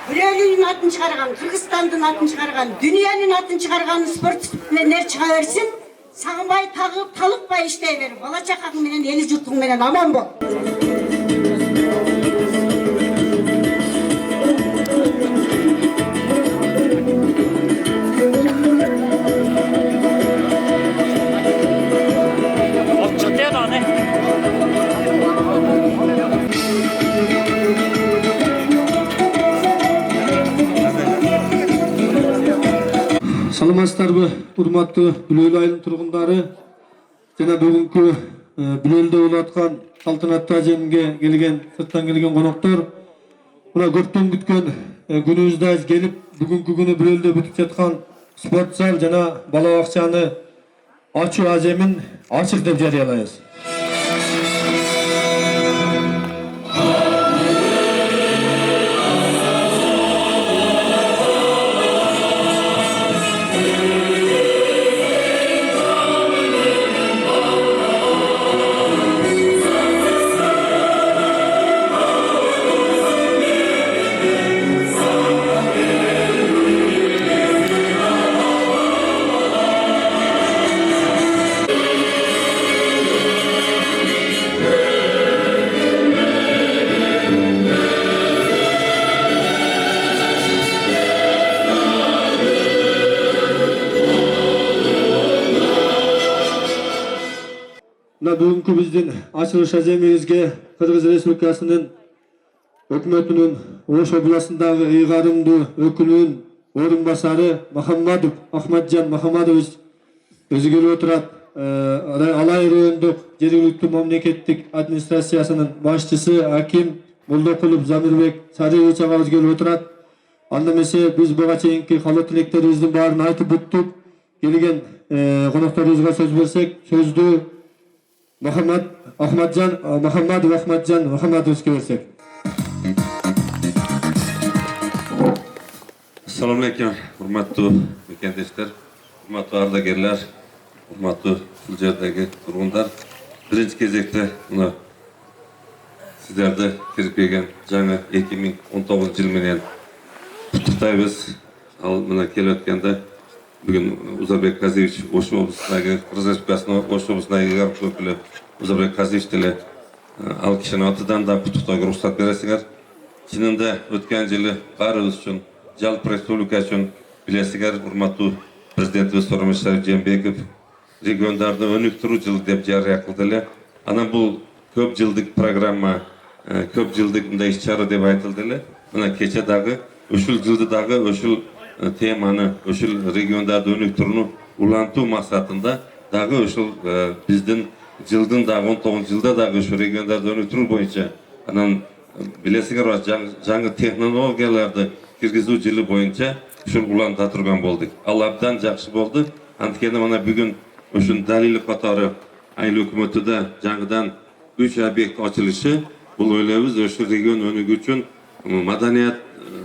Бүлөлүнүн атын чыгарган, Кыргызстандын атын чыгарган, дүйнөнүн атын чыгарган спортсмендер чыга берсин. Сагынбай талыкпай иштей бер. Бала чакаң менен, эли журтуң менен аман бол. Саламатсыздарбы, урматтуу Бүлөлү айылынын тургундары жана бүгүнкү Бүлөлүдө болуп аткан салтанаттуу ажемге келген, сырттан келген коноктор. Мына көптөн күткөн күнүбүздө келип, бүгүнкү күнү Бүлөлүдө бүтүп жаткан спорт зал жана бала бакчаны ачуу ажемин ачык деп жарыялайбыз. Бүгүнкү биздин ачылыш ажемибизге Кыргыз Республикасынын өкмөтүнүн Ош областындагы ыйгарымдуу өкүлүнүн орун басары Махаммадов Ахмаджан Махамадович өзү келип отурат. Алай райондук жергиликтүү мамлекеттик администрациясынын башчысы Аким Молдокулов Замирбек Сарыевич агабыз келип отурат. Анда эмесе биз буга чейинки каалоо тилектерибиздин баарын айтып бүттүк. Келген конокторубузга сөз берсек, сөздү Мухаммад Ахмаджановичке берсек. Assalomu alaykum, hurmatli mekandeshlar, hurmatli ardagirlar, hurmatli shu yerdagi turg'unlar. Birinchi кезекте mana sizlarni kirib kelgan yangi 2019 yil bilan qutlaqlaymiz. Al mana kelayotganda bugun Uzarbek Kazevich O'sh oblasidagi Qirg'iz Respublikasining O'sh oblasidagi vakili Uzarbek Kazevich tili al kishini otidan da qutlaqlayga ruxsat berasizlar. Chinimda o'tgan yili barimiz uchun Jalp Respublika uchun bilasizlar, hurmatli prezidentimiz So'rimish Sharif Jeenbekov regionlarda önüktürü yıl deb jariya qildilar. Ana bu ko'p yillik programma, ko'p yillik bunday ish-chora deb aytildilar. Mana kechadagi o'shul yildagi o'shul temani, o'shul regionlarda önüktürünü ulantuv maqsadida dagi o'shul bizning yildin dagi 19 yilda dagi o'shu regionlarda önüktürü bo'yicha anan bilasizlar, yangi texnologiyalarni kirgizuv yili bo'yicha shul ulanta turgan bo'ldik. Allohdan yaxshi bo'ldi. Antkeni mana bugun o'shun dalili qatori ayni hukumatida yangidan 3 obyekt ochilishi, bu o'ylaymiz o'sha region o'nigi uchun madaniyat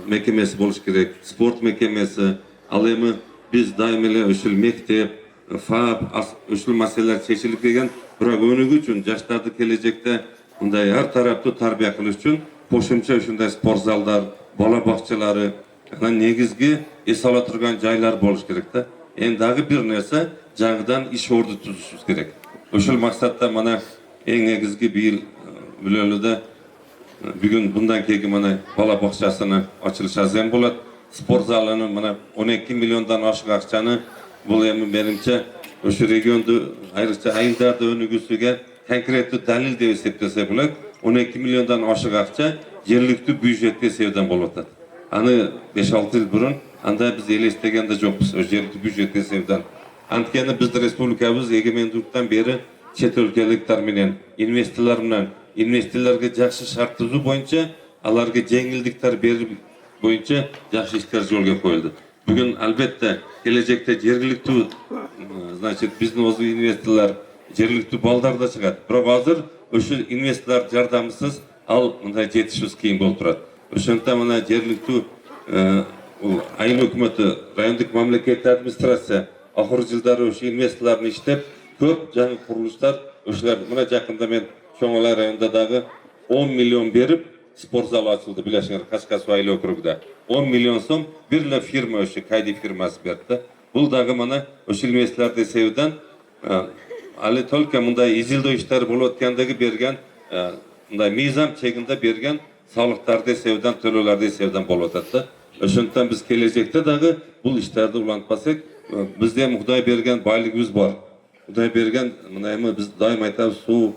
mekemesi bo'lish kerak, sport mekemesi, alemi biz doimiy o'sha mektep, fab, o'sha masalalar chechilib kelgan, biroq o'nigi uchun yoshlarni kelajakda bunday har tarafli tarbiya qilish uchun qo'shimcha shunday sport zallar, bola bog'chalari, negizgi esola turgan joylar bo'lish kerak-da. Endagi bir narsa yangidan ish o'rni tuzishimiz kerak. O'shul maqsadda mana eng negizgi bir yil Bulolida bugun bundan keyin mana bola bog'chasini ochilishi ham bo'ladi. Sport zalini mana 12 milliondan oshiq aqchani bu ham menimcha o'sha regionda ayriqcha ayillarda o'nigusiga konkretli dalil deb hisoblasa bo'ladi. 12 milliondan oshiq aqcha yerlikli byudjetga sevdan bo'lyapti. Ani 5-6 yil burun anda biz elestaganda yo'qmiz o'sha yerlikli byudjetga sevdan. Antkeni bizning respublikamiz egemenlikdan beri chet o'lkaliklar bilan investorlar bilan investorlarga yaxshi shart tuzuv bo'yicha, ularga yengilliklar berib bo'yicha yaxshi ishlar yo'lga qo'yildi. Bugun albatta kelajakda yerlikli значит bizning o'z investorlar yerlikli baldarda chiqadi. Biroq hozir o'sha investorlar yordamisiz al bunday yetishimiz qiyin bo'lib turadi. O'shanda mana yerlikli ayni hukumati rayonlik mamlakat administratsiya oxirgi yillari o'sha investorlarni ishlab ko'p yangi qurilishlar o'shalar mana yaqinda men Cho'ng'ala rayonidagi 10 million berib sport zali ochildi Birlashgan Qashqadaryo oila okrugida. 10 million so'm birla firma o'sha Kaydi firmasi berdi. Bu dagi mana o'sha investorlar sevdan ali tolka bunday izildo ishlar bo'layotgandagi bergan bunday mizam cheginda bergan soliqlarni sevdan to'lovlarni sevdan bo'layotdi. O'shundan biz kelajakda dagi bu ishlarni ulantmasak, bizda ham Xudoy bergan boyligimiz bor. Xudoy bergan mana biz doim aytamiz, suv,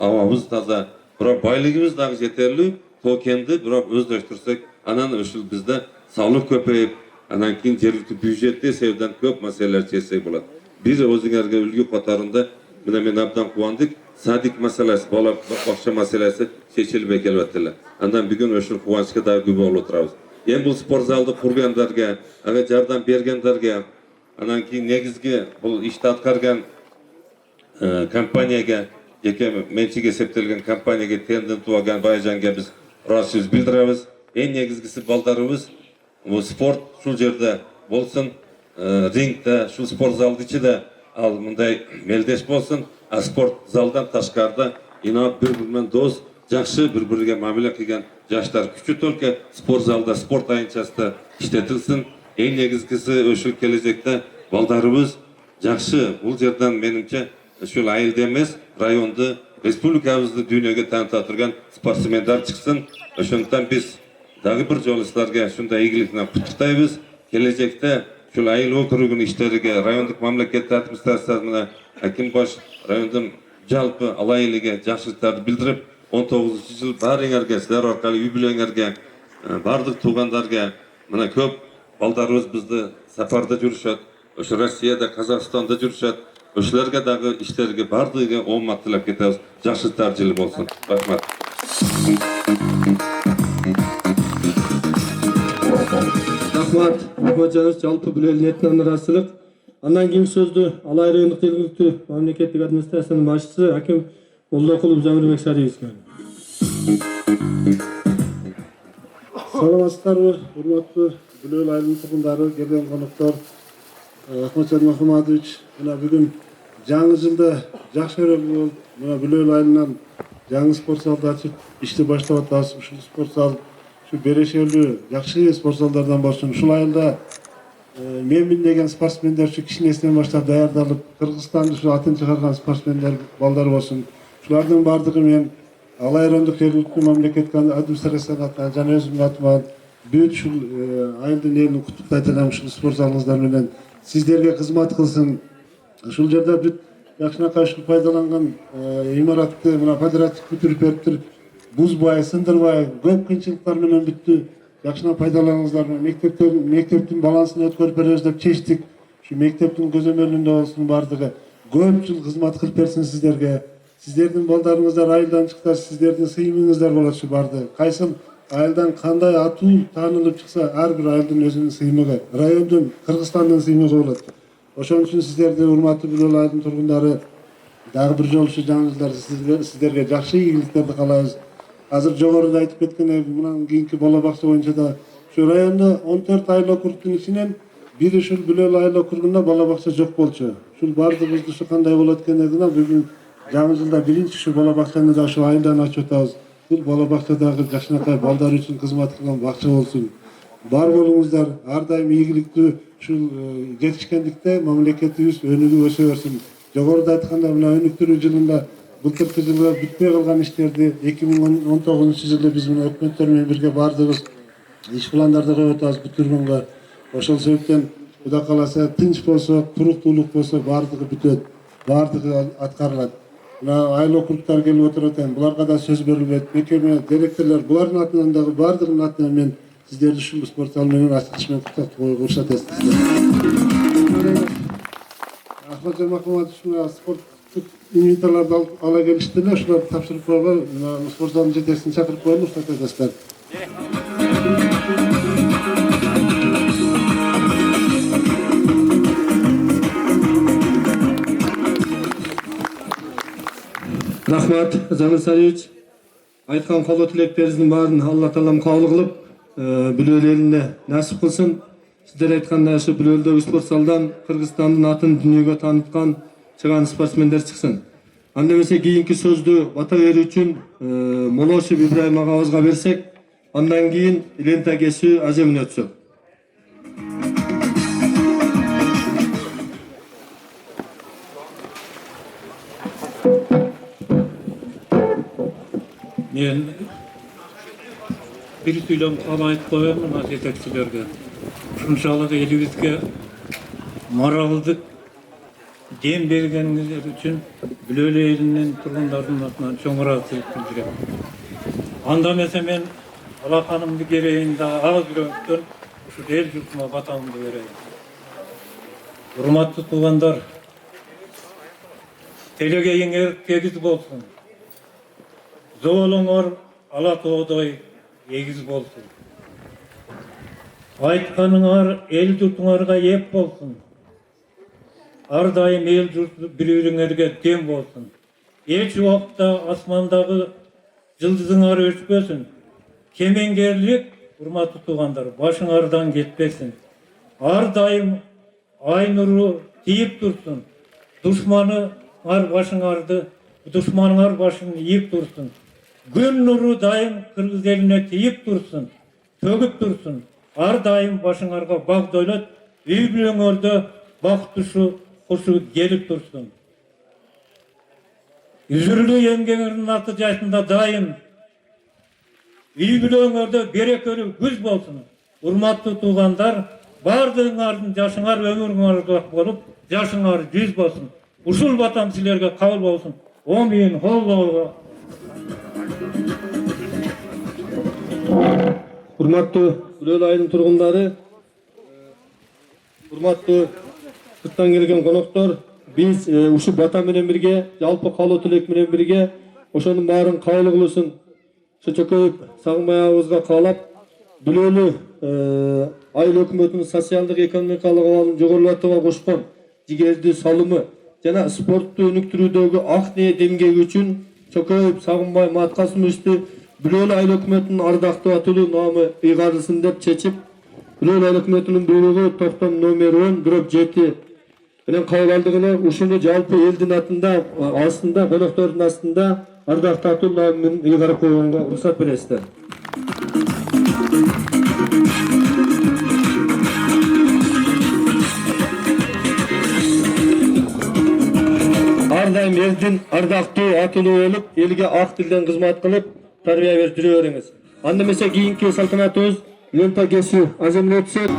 havamiz toza. Biroq boyligimiz dagi yetarli, to'kendi biroq o'zlashtirsak, anan o'sha bizda soliq ko'payib, anan keyin yerlikli byudjetda sevdan ko'p masalalar chesak bo'ladi. Bir o'zingizga ulgu qatorida buni men abdan quvondik. Sadik masalasi, bola bog'cha masalasi chechilib kelyaptilar. Andan bugun o'sha quvonchga davr bo'lib o'tiramiz. Endi bu sport zalni qurganlarga, agar yordam berganlarga, anan keyin negizgi bu ishni atqargan kompaniyaga, yoki menchiga hisoblangan kompaniyaga tendent olgan Bayjonga biz rozilik bildiramiz. Eng negizgisi baldarimiz bu sport shu yerda bo'lsin, ringda, shu sport zalning ichida al bunday meldesh bo'lsin, sport zaldan tashqarida inoq bir-bilan do'st, yaxshi bir-biriga muomala qilgan yoshlar kuchi to'lka sport zalda, sport ayinchasida ishlatilsin. Eng negizgisi o'sha kelajakda baldarimiz yaxshi bu yerdan menimcha shu ayilda emas, rayonda respublikamizni dunyoga tanitib turgan sportsmenlar chiqsin. O'shundan biz dagi bir joylarga shunday egillikni qutlaqlaymiz. Kelajakda shu ayil okrugining ishlariga rayonlik mamlakat administratsiyasi bilan Akimbosh rayondan jalpi alayliga yaxshiliklarni bildirib, 19-yil baringlarga, sizlar orqali yubileylarga, barliq tug'anlarga mana ko'p baldarimiz bizni safarda yurishadi. O'sha Rossiyada, Qozog'istonda yurishadi. O'shalarga dagi ishlarga barligiga omad tilab ketamiz. Yaxshiliklar jili bo'lsin. Rahmat. Рахмат. Рахматжанович, жалпы Бүлөл ниетинен ыраазычылык. Андан кийинки сөздү Алай райондук жергиликтүү мамлекеттик администрациянын башчысы Аким Молдокулов Жамирбек Шариевичке. Саламатсыздарбы, урматтуу Бүлөл айылынын тургундары, келген коноктор. Ахматжан Махмадович, мына бүгүн жаңы жылда жакшы өрөк болуп, мына Бүлөл айылынан жаңы спорт залды ачып, ишти баштап атабыз. Ушул спорт зал берешелүү, жакшы спорт залдардан болсун. Ушул айылда менмин деген спортсмендер кичинесинен баштап даярдалып, Кыргызстанда ушу атын чыгарган спортсмендер балдар болсун. Шулардын бардыгы мен Алай райондук жергиликтүү мамлекеттик администрациянын атынан жана өзүмдүн атыман бүт ушул айылдын элин куттуктайт элем. Ушул спорт залыңыздар менен сиздерге кызмат кылсын. Ушул жерде бүт жакшынакай ушул пайдаланган имаратты мына подрядчик бүтүрүп бериптир. Бузбай, сындырбай, көп кыйынчылыктар менен бүттү. Жакшына пайдаланыңыздар. Мектептин балансын өткөрүп беребиз деп чечтик. Ушу мектептин көзөмөлүндө болсун бардыгы. Көп жыл кызмат кылып берсин сиздерге. Сиздердин балдарыңыздар айылдан чыкса, сиздердин сыйымыңыздар болот ушу барды. Кайсыл айылдан кандай атуу таанылып чыкса, ар бир айылдын өзүнүн сыймыгы, райондун, Кыргызстандын сыймыгы болот. Ошон үчүн сиздерди урматтуу Бүлөл айылынын тургундары дагы бир жолу ушу жаңы жылда сиздерге жакшы ийгиликтерди каалайбыз. Азыр жогоруда айтып кеткендей, мындан кийинки бала бакча боюнча да ушу райондо 14 айыл округдун ичинен бир ушул Бүлөл айыл округунда бала бакча жок болчу. Ушул бардыгыбызды ушу кандай болот экендигине бүгүн жаңы жылда биринчи ушу бала бакчаны да ушу айылдан ачып атабыз. Бул бала бакчадагы жакшынакай балдар үчүн кызмат кылган бакча болсун. Бар болуңуздар, ар дайым ийгиликтүү ушул жетишкендикте мамлекетибиз өнүгүп өсө берсин. Жогоруда айтканда мына өнүктүрүү жылында былтыркы жылы бүтпөй калган иштерди 2019-жылы биз мына өкмөттөр менен бирге бардыгыбыз иш пландарды коюп атабыз бүтүргөнгө. Ошол себептен Кудай кааласа тынч болсо, туруктуулук болсо бардыгы бүтөт, бардыгы аткарылат. Мына айыл округтар келип отурат экен, буларга да сөз берилет. Мекеме директорлор булардын атынан дагы бардыгынын атынан мен сиздерди ушул спорт зал менен ачкыч менен куттуктоого уруксат этсиңиздер. Ахматжан Махмадович мына спорттук инвентарларды ала келишти эле, ушуларды тапшырып койгон, мына спорт залдын жетекчисин чакырып коелу, уруксат этесиздер. Рахмат, Жамир Сариевич. Айткан коло тилектериңиздин баарын Алла Таалам кабыл кылып, Бүлөл элине насип кылсын. Сиздер айткандай ушу Бүлөлдөгү спорт залдан Кыргызстандын атын дүйнөгө тааныткан чыган спортсмендер чыксын. Анда эмесе кийинки сөздү бата берүү үчүн Молошев Ибраим агабызга берсек, андан кийин лента кесүү ажемине өтсөк. Мен bir сөйлем айтып коем мына жетекчилерге. Ушунчалык элибизге моралдык дем бергениңиздер үчүн Бүлөл элинин тургундардын атынан чоң ыраазычылык билдирем. Анда эмесе мен алаканымды керейин да аз жүрөктөн ушу эл журтума батамды берейин. Урматтуу туугандар, телегейиңер тегиз болсун. Зоолуңор ала тоодой эгиз болсун. Айтканыңар эл журтуңарга еп болсун. Ар дайым эл журту бири-бириңерге тең болсун. Эч убакта асмандагы жылдызыңар өчпөсүн. Кемеңгерлик, урматтуу туугандар, башыңардан кетпесин. Ар дайым ай нуру тийип турсун. Душманыңар башын ийип турсун. Күн нуру дайым Кыргыз элине тийип турсун, төгүп турсун. Ар дайым башыңарга бак дойлот, үй бүлөңөрдө бактушу кушу келип турсун. Үзүрлүү эмгегиңердин натыйжасында дайым үй бүлөңөрдө берекелүү күз болсун. Урматтуу туугандар, бардыгыңардын жашыңар өмүрүңөр uzak болуп, жашыңар 100 болсун. Ушул батам силерге кабыл болсун. Омин холлоо. Урматтуу Бүлөл айылынын тургундары, урматтуу сырттан келген коноктор, биз ушу бата менен бирге, жалпы каалоо тилек менен бирге ошонун баарын кабыл кылышын чөчөкөйүп сагынбай агыбызга каалап, Бүлөлү айыл өкмөтүнүн социалдык экономикалык абалын жогорулатууга кошкон жигердүү салымы жана спортту өнүктүрүүдөгү ак ниет эмгеги үчүн Чокоев Сагынбай Маткасымовичти Бүлөлү айыл өкмөтүнүн ардактуу атылуу наамы ыйгарылсын деп чечип, Бүлөлү айыл өкмөтүнүн буйругу токтом номер 10 дроп 7 менен кабыл алдык эле. Ушуну жалпы элдин атында астында, коноктордун астында ардактуу атылуу наамын ыйгарып койгонго уруксат бересиздер. Ар дайым элдин ардактуу атылуу болуп, элге ак тилден кызмат кылып, тарбия берип жүрө бериңиз. Анда эмесе кийинки салтанатыбыз лента кесүү аземин өтсөт.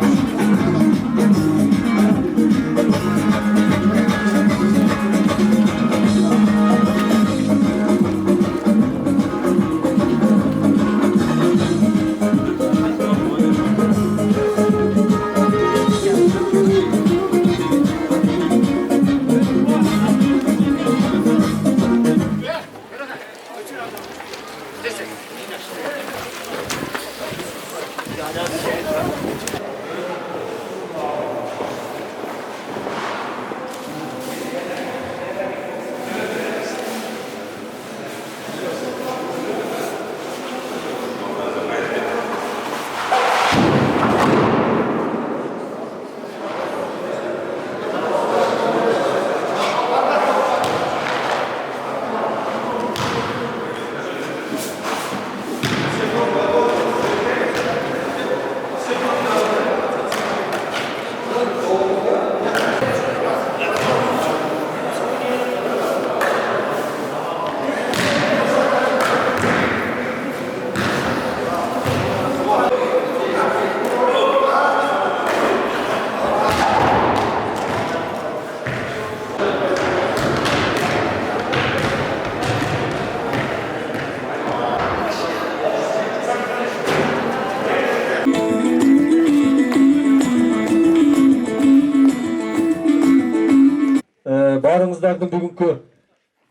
Барыңыздарды бүгүнкү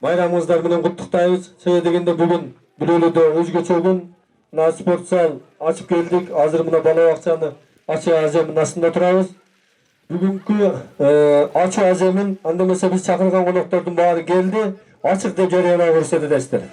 байрамыңыздар менен куттуктайбыз. Себеби дегенде бүгүн Бүлөлүдө өзгөчө күн. Мына спорт зал ачып келдик. Азыр мына бала бакчаны ачуу аземин астында турабыз. Бүгүнкү ачуу аземин анда эмесе биз чакырган коноктордун баары келди. Ачык деп жарыялап көрсөтөсүздөр.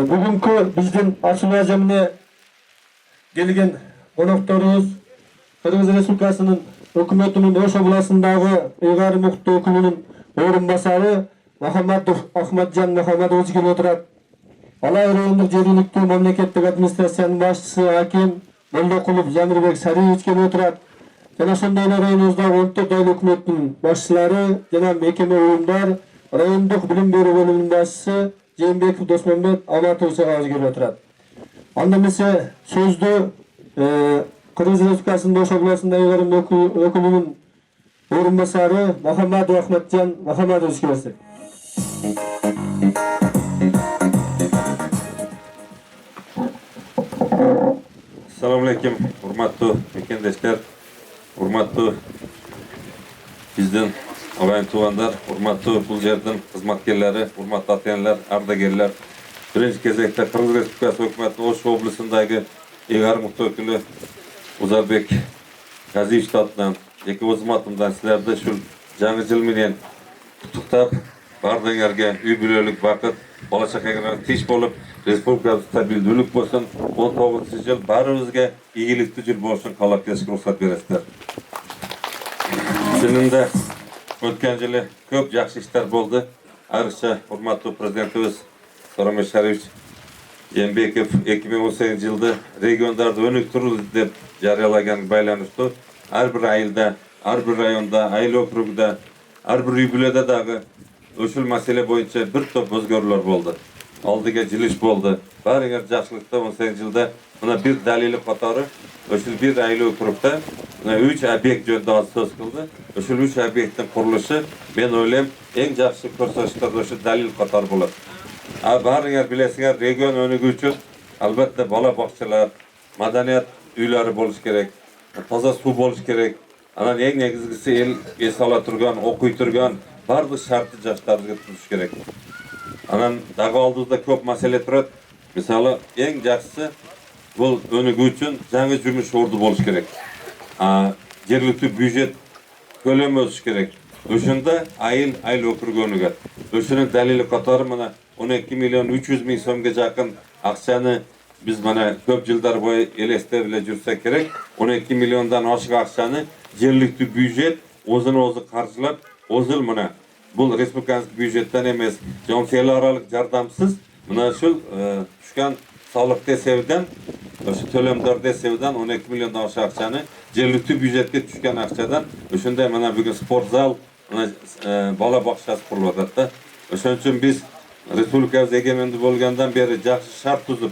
Бүгүнкү биздин ачуу аземине келген конокторубуз Кыргыз Республикасынын өкмөтүнүн Ош областындагы ыйгарым укуктуу өкүлүнүн орун басары Махаматов Ахматжан Махаматович келип отурат. Алай райондук жергиликтүү мамлекеттик администрациянын башчысы аким Молдокулов Жамирбек Сариевич келип отурат. Жана ошондой эле районубуздагы 14 айыл өкмөтүнүн башчылары жана мекеме уюмдар, райондук билим берүү бөлүмүнүн башчысы Жээнбеков Досмамбет Аматович агабыз келип отурат. Анда эмесе сөздү Кыргыз Республикасынын Ош областындагы ыйгарым өкүлүнүн орун басары Махаматов Ахматжан Махаматовичке берсек. Assalomu alaykum, hurmatli mekendeshlar, hurmatli bizden og'ayni tuvanlar, hurmatli bu yerdan xizmatkorlari, hurmatli ota-onalar, ardagerlar. Birinchi кезекте Kırgız Respublikası Hökümeti Oş oblasındagi ыйгарым өкүлү Узарбек Газиевич атынан, эки өзүматымдан силерди ушул жаңы жыл менен куттуктап, бардыгыңарга үй бүлөлүк бакыт, бала чакаңарга тинч болуп, республикабыз стабилдүүлүк болсун, 19-жыл баарыбызга ийгиликтүү жыл болушун каалап келишке уруксат бересиздер. Чынында өткөн жылы көп жакшы иштер болду. Ayrıca hurmatlı prezidentimiz So'romay Sharipov Jeenbekov 2018 yılda regionlarda önüktürül dep jarıyalagan baylanıştı. Her bir ayılda, her bir rayonda, ayıl okrugda, her bir übülede dağı öşül mesele boyunca bir top özgörler boldu. Aldıga jiliş boldu. Baringer jakşılıkta 18 yılda buna bir dalili qatarı öşül bir ayıl okrugda 3 obyekt jönde söz kıldı. Öşül 3 obyektin kuruluşu ben öylem en jakşı ko'rsatishlar öşül dalil qatarı boladi. Baringer bilesinger region önügü üçün albatta bala bakçalar, madaniyat üyleri boluş gerek, toza su boluş gerek. Anan eng negizgisi el esala turgan, okuy turgan bardı şartı jaşlarga tutuş gerek. Anan dağı aldığında köp mesele turat. Misалы eng jakşısı bul önügü üçün жаңы jumuş ordu boluş gerek. Жергиликтүү бюджет kölemi ösüş gerek. Öşünde ayıl okrugönüge. Öşünün dalili qatarı mana 12 milyon 300 bin so'mga jakın akçanı biz mana köp yıllar boyu eleste bile jursek gerek. 12 milyondan aşık akçanı жергиликтүү bюджет o'zini qarşılap, o'zil mana bu respublikaning bюджеттен emas, jonfeli aralık yardımsız mana şu tushgan soliq desevdan, o'sha to'lamdor desevdan 12 milyondan aşık akçanı жергиликтүү bюджетке tushgan akçadan o'shunday mana bugun sport zal, mana bola bog'chasi qurilib atadi. O'shuning uchun biz Respublikamız egemendi bo'lgandan beri жақсы şart tuzib,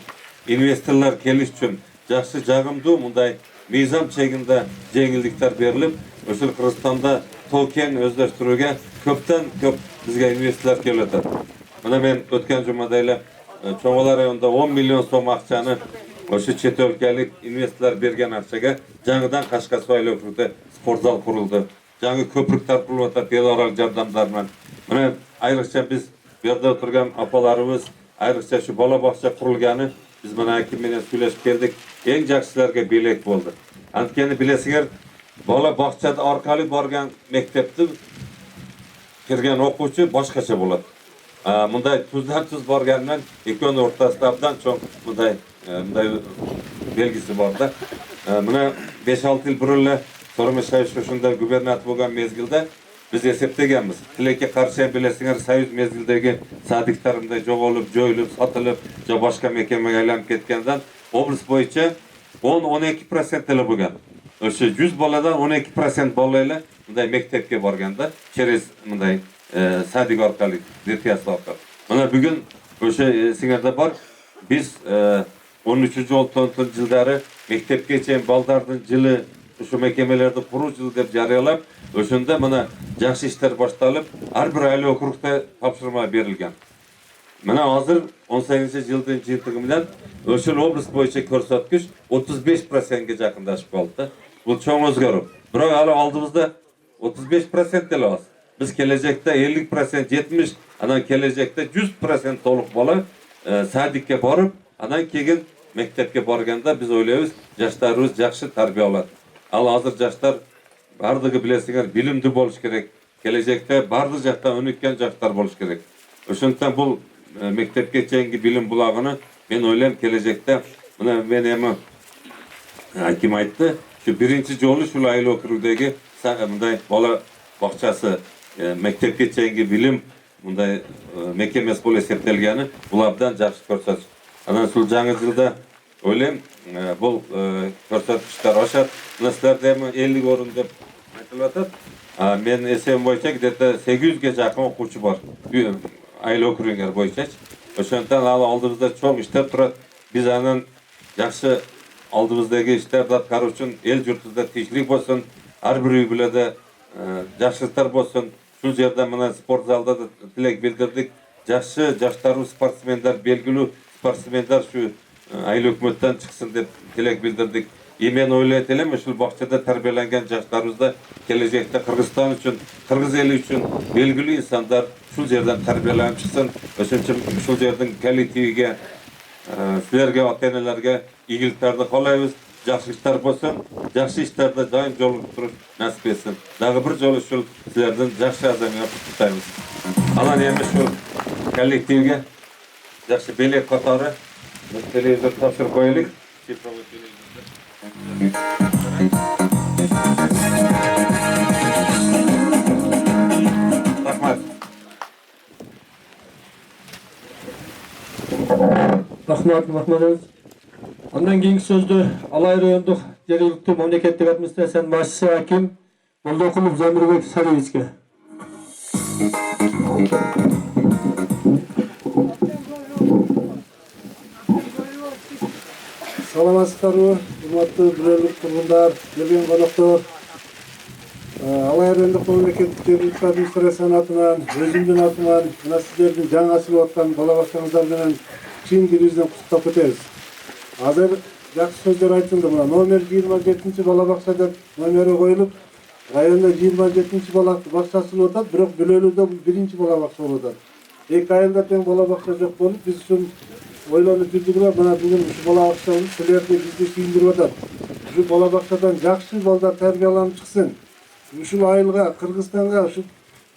investorlar kelish uchun жақсы jag'imdu munday mizam cheginde jengillikler berilib, o'sha Qirg'izistonda token o'zlashtiruvga ko'pdan ko'p bizga investorlar kelyotadi. Mana men o'tgan jumadayla Cho'ng'ala rayonida 10 milyon so'm aqchani o'sha chet o'lkalik investorlar bergan aqchaga жаңыдан Qashqasoy okrugida sport zal qurildi. Жаңы ko'priklar qurilib belarus yordamlar bilan. Mana ayniqsa biz bu yerda o'tirgan opalarimiz, ayniqsa shu bola bog'cha qurilgani biz mana kim bilan söylashib keldik. Eng yaxshilarga belek bo'ldi. Antkeni bilasinger, bola bog'chada orqali borgan maktabda kirgan o'quvchi boshqacha bo'ladi. Bunday tuz borgandan ikkovi o'rtasidagi cho'ng bunday belgisi borda. Mana 5-6 yil burunla So'romay Sharipov shunda gubernator bo'lgan mezgilda biz esepteganmiz. Tilekka qarshi bilasinger Soyuz mezgildagi sadiqlarimda jo'g'olib, jo'yilib, sotilib, boshqa mekamaga aylanib ketgandan oblast bo'yicha 10-12% bo'lgan. O'sha 100 boladan 12% bolalar bunday maktabga borganda через bunday sadiq orqali, dirtiyasi orqali. Mana bugun o'sha singarda bor. Biz 13-14 yillari maktabgacha baldardın yili şu mekamelerde qurish yili deb jariyalab, o'shunda mana yaxshi ishlar boshlanib, har bir ayli okrugda topshirma berilgan. Mana hozir 18-yilning jiltigi bilan o'sha oblast bo'yicha ko'rsatkich 35% ga yaqinlashib qoldi. Bu cho'ng o'zgaruv. Biroq hali oldimizda 35% emas. Biz kelajakda 50%, 70, anan kelajakda 100% to'liq bola sadikka borib, anan keyin maktabga borganda biz o'ylaymiz, yoshlarimiz yaxshi tarbiya oladi. Al hozir yoshlar bardigi bilasinger bilimli bo'lish kerak. Kelajakda bardi jaqdan o'nitgan yoshlar bo'lish kerak. O'shundan bu maktabgacha bilim bulog'ini men o'ylayman kelajakda buni men ham kim aytdi? Shu birinchi jo'li shu ayli okrugdagi bunday bola bog'chasi maktabgacha bilim bunday mekamas bo'lib hisoblangani bulardan yaxshi ko'rsatish. Ana shu жаңы yilda o'ylayman bu ko'rsatkichlar oshadi. Sizlarda ham 50 o'rin deb aytilyapti. Men esem bo'yicha где-то 800 ga yaqin o'quvchi bor. Ayli okruglar bo'yicha. O'shandan oldimizda cho'ng ishlar turadi. Biz anan yaxshi oldimizdagi ishlarni qarash uchun el yurtida tinchlik bo'lsin, har bir uy bilada yaxshiliklar bo'lsin. Shu yerda mana sport zalda tilak bildirdik. Yaxshi yoshlarimiz sportsmenlar, belgili sportsmenlar shu ayli hukumatdan chiqsin deb tilak bildirdik. Men o'ylayman, shu bog'chada tarbiyalangan yoshlarimiz kelajakda Qirg'iziston uchun, Qirg'iz eli uchun belgili insonlar shu yerdan tarbiyalanib chiqsin. O'shuning uchun shu yerning kollektiviga, sizlarga, ota-onalarga iyiliklarni xohlaymiz. Yaxshi ishlar bo'lsin, yaxshi ishlarda doim yo'lga turib nasib etsin. Daha bir yo'l shu sizlardan yaxshi odamlar kutaymiz. Alan ham shu kollektivga yaxshi belek qatori televizor topshirib qo'yaylik. Rahmat. Rahmet. Ondan keyingi sözdü Alay rayonduk жергиликтүү мамлекеттик администрациянын башчысы аким Молдокулов Замирбек Сарыевичке. Саламатсыздарбы, урматтуу бүлөлүк тургундар, келген коноктор. Алай райондук мамлекеттик жергиликтүү администрациянын атынан, өзүмдүн атыман мына сиздердин жаңы ачылып аткан бала бакчаңыздар менен чын дилибизден куттуктап кетебиз. Азыр жакшы сөздөр айтылды. Мына номер 27 бала бакча деп номери коюлуп, районда 27 бала бакча ачылып атат, бирок Бүлөлүдө биринчи бала бакча болуп атат. Эки айылда тең бала бакча жок болуп, биз үчүн ойлонуп жүрдүк. Мына бүгүн ушу бала бакчабыз силерди бизди сүйүндүрүп атат. Ушу бала бакчадан жакшы балдар тарбияланып чыксын. Ушул айылга, Кыргызстанга ушу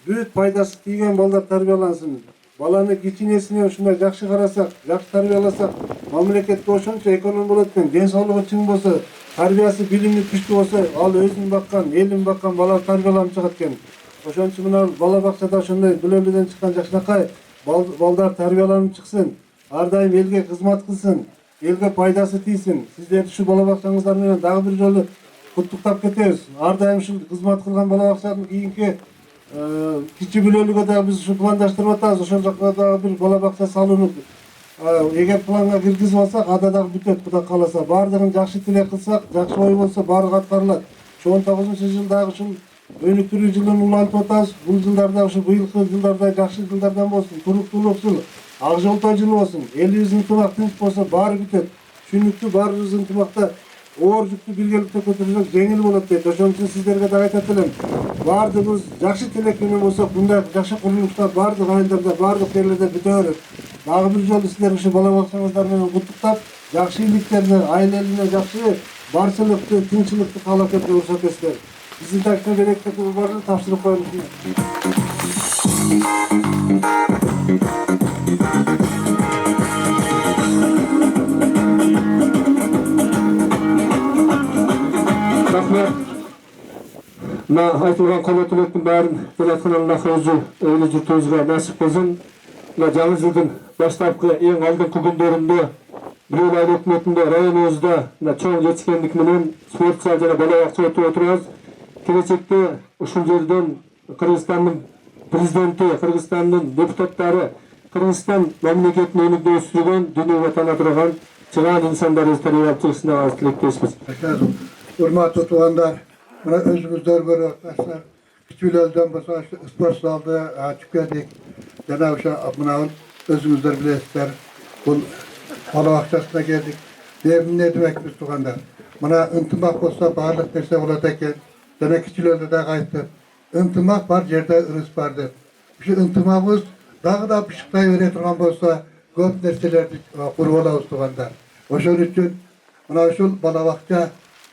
бүт пайдасы тийген балдар тарбиялансын. Баланы кичинесинен ушундай жакшы карасак, жакшы тарбияласак, мамлекетке ошончо эконом болот экен. Ден соолугу чың болсо, тарбиясы, билими күчтүү болсо, ал өзүн баккан, элин баккан бала тарбияланып чыгат экен. Ошон үчүн мына бала бакчада ошондой Бүлөлүдөн чыккан жакшынакай балдар тарбияланып чыксын. Ар дайым элге кызмат кылсын, элге пайдасы тийсин. Сиздерди ушу бала бакчаңыздар менен дагы бир жолу куттуктап кетебиз. Ар дайым ушул кызмат кылган бала бакчанын кийинки Кичи Бүлөлүгө дагы биз ушу пландаштырып атабыз. Ошол жакка дагы бир бала бакча салынып, эгер планга киргизип алсак, ада дагы бүтөт, Кудай кааласа. Бардыгын жакшы тилек кылсак, жакшы ой болсо, баардыгы аткарылат. 19-жылдагы ушул өнүктүрүү жылын улантып атабыз. Бул жылдарда ушу быйылкы жылдардай жакшы жылдардан болсун, туруктуулук жылы, ак жолтой жылы болсун. Элибиздин ынтымак тынч болсо, баары бүтөт. Түшүнүктүү баарыбыз ынтымакта оор жүктү биргеликте көтөрсөк жеңил болот дейт. Ошон үчүн сиздерге дагы айтат элем. Бардыгыбыз жакшы тилек менен болсок, мындай жакшы курулуштар бардык айылдарда, бардык жерлерде бүтө берет. Дагы бир жолу сиздер ушу бала бакчаңыздар менен куттуктап, жакшы ийгиликтерди, айыл элине жакшы барчылыкты, тынччылыкты каалап кетип көрсөтөсүздөр. Биздин тарыхта берекет барды тапшырып коелук. Rahmet. Mына айтылган коло тилектин баарын жараткан Аллах өзү эле журтубузга насип кылсын. Мына жаңы жылдын баштапкы эң алдыңкы күндөрүндө Бүлөл айыл өкмөтүндө районубузда мына чоң жетишкендик менен спорт зал жана бала бакча өтүп отурабыз. Келечекте ушул жерден Кыргызстандын президенти, Кыргызстандын депутаттары, Кыргызстан мамлекетин өнүгүп өстүргөн, дүйнөгө таана турган чыгаан инсандарыбыз тарбиялап чыгышына аз тилектешпиз. Урматтуу туугандар, мына өзүңүздөр көрүп, Бүлөлдөн болсо спорт залды ачып келдик. Жана ошо мына өзүңүздөр билесиздер, бул бала бакчасына келдик. Эмне дебекпиз туугандар? Мына ынтымак болсо баардык нерсе болот экен. Жана кичилерде дагы айттым. Ынтымак бар жерде ырыс бар деп. Ушу ынтымагыбыз дагы да бышыктай бере турган болсо, көп нерселерди куруп алабыз туугандар. Ошон үчүн мына ушул бала бакча,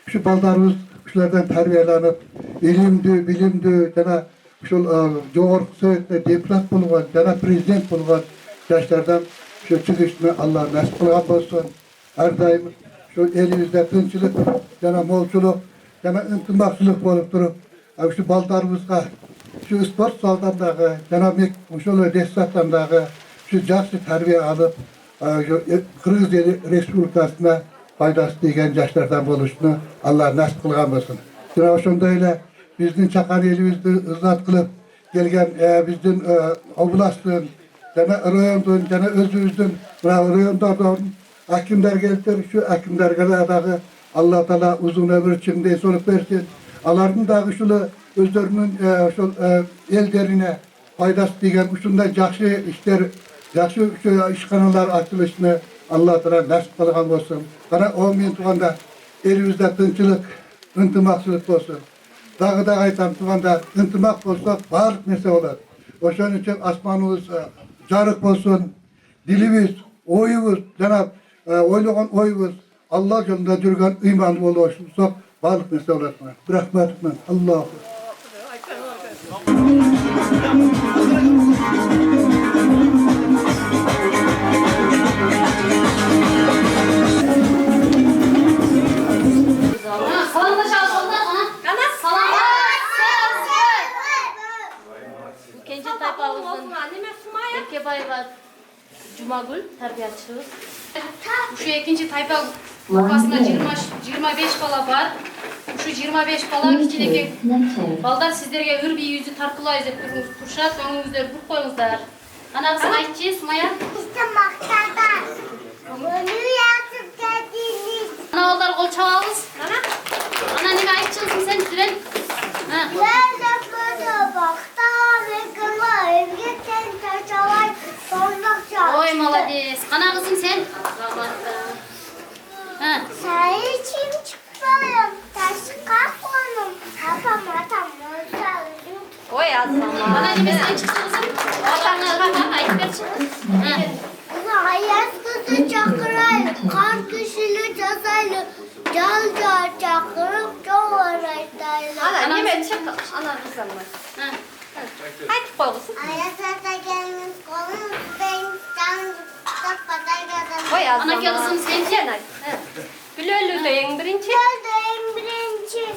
ушу балдарыбыз ушулардан тарбияланып, илимдүү, билимдүү жана ушул жогорку сөйөттө депутат болгон жана президент болгон жаштардан ушу чыгышны Алла насип кылган болсун. Ар дайым ушу элибизде тынччылык жана молчулук жана ынтымакчылык болуп туруп, ушу балдарыбызга ушу спорт залдан дагы жана ошол детсадтан дагы ушу жакшы тарбия алып, Кыргыз Республикасына пайдасы тийген жаштардан болушуну Алла насип кылган болсун. Жана ошондой эле биздин чакан элибизди ызат кылып келген биздин областтын жана райондун жана өзүбүздүн мына райондордун акимдер келиптир. Ушу акимдерге дагы Алла Таала узун өмүр чың ден соолук берсин. Алардын дагы ушул өздөрүнүн ошол элдерине пайдасы тийген ушундай жакшы иштер, жакшы ишканалар ачылышыны Алла Таала насип кылган болсун. Кара мен туугандар, элибизде тынччылык, ынтымакчылык болсун. Дагы айтам туугандар, ынтымак болсо баардык нерсе болот. Ошон үчүн асманыбыз жарык болсун, дилибиз, оюбуз жана ойлогон оюбуз Алла жолунда жүргөн ыйман болсок, баардык нерсе болот. Рахмат мен. Аллах. Кенже тайпабыздын Эркебаева Жумагүл тарбиячыбыз. Şu ikinci tayfa kupasında 25 bala var. Şu 25 bala içindeki balдар sizlerge hür bir yüzü tarkılayız dep turşat, önünüzde bur koyuңuzдар. Ana kızına içeceğiz Maya. İşte maktada. Bunu yatıp geldiniz. Ana oğullar kol çabağız. Ana nime ayıpçılsın sen diren. Ben de böyle bakta ve kırma evge sen taşalay sormakça. Oy malades. Ana kızım sen. Sen içim çıkmayım. Taşka konum. Yapamatam. Oy azam. Ana nime sen çıktın kızım. Allah'ına ayıp ver çıktın. Hayat kızı çakıraylı. Kar kışılı casaylı. Cal cal çakırıp çoğuraytaylı. Ana nime çıktı. Ana kızım var. Haydi koy kızım. Ayasata gelmiş kolum. Ben can kapatay geldim. Oy azam. Ana gel kızım sen sen. Gülölü deyin birinci. Geldim birinci.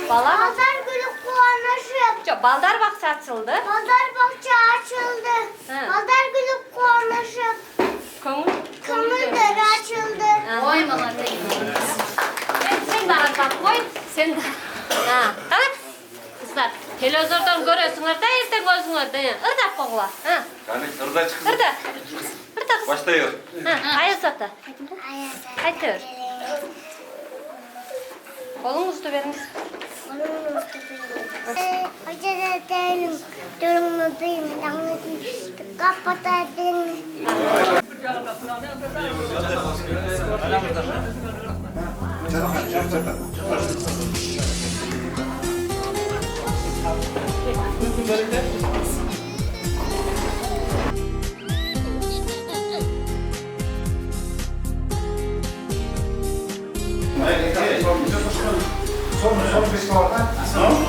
Bala. Pazar günü kuanlaşıp. Baldar bahçe açıldı. Pazar bahçe açıldı. Pazar günü kuanlaşıp. Kömürleri açıldı. Oy malades. Sen de aradan koy. Sen de. Ha. Tamam. Kızlar, televizyondan görüyorsunuz da erten gözünüzde. Irdak boğula. Ha. Yani hırda çıksın. Irda. Irda. Başlıyor. Ha. Ayasata. Haydi. Kolunuzu veriniz. Hoca dedim. Durumudayım. Kapatayım. Son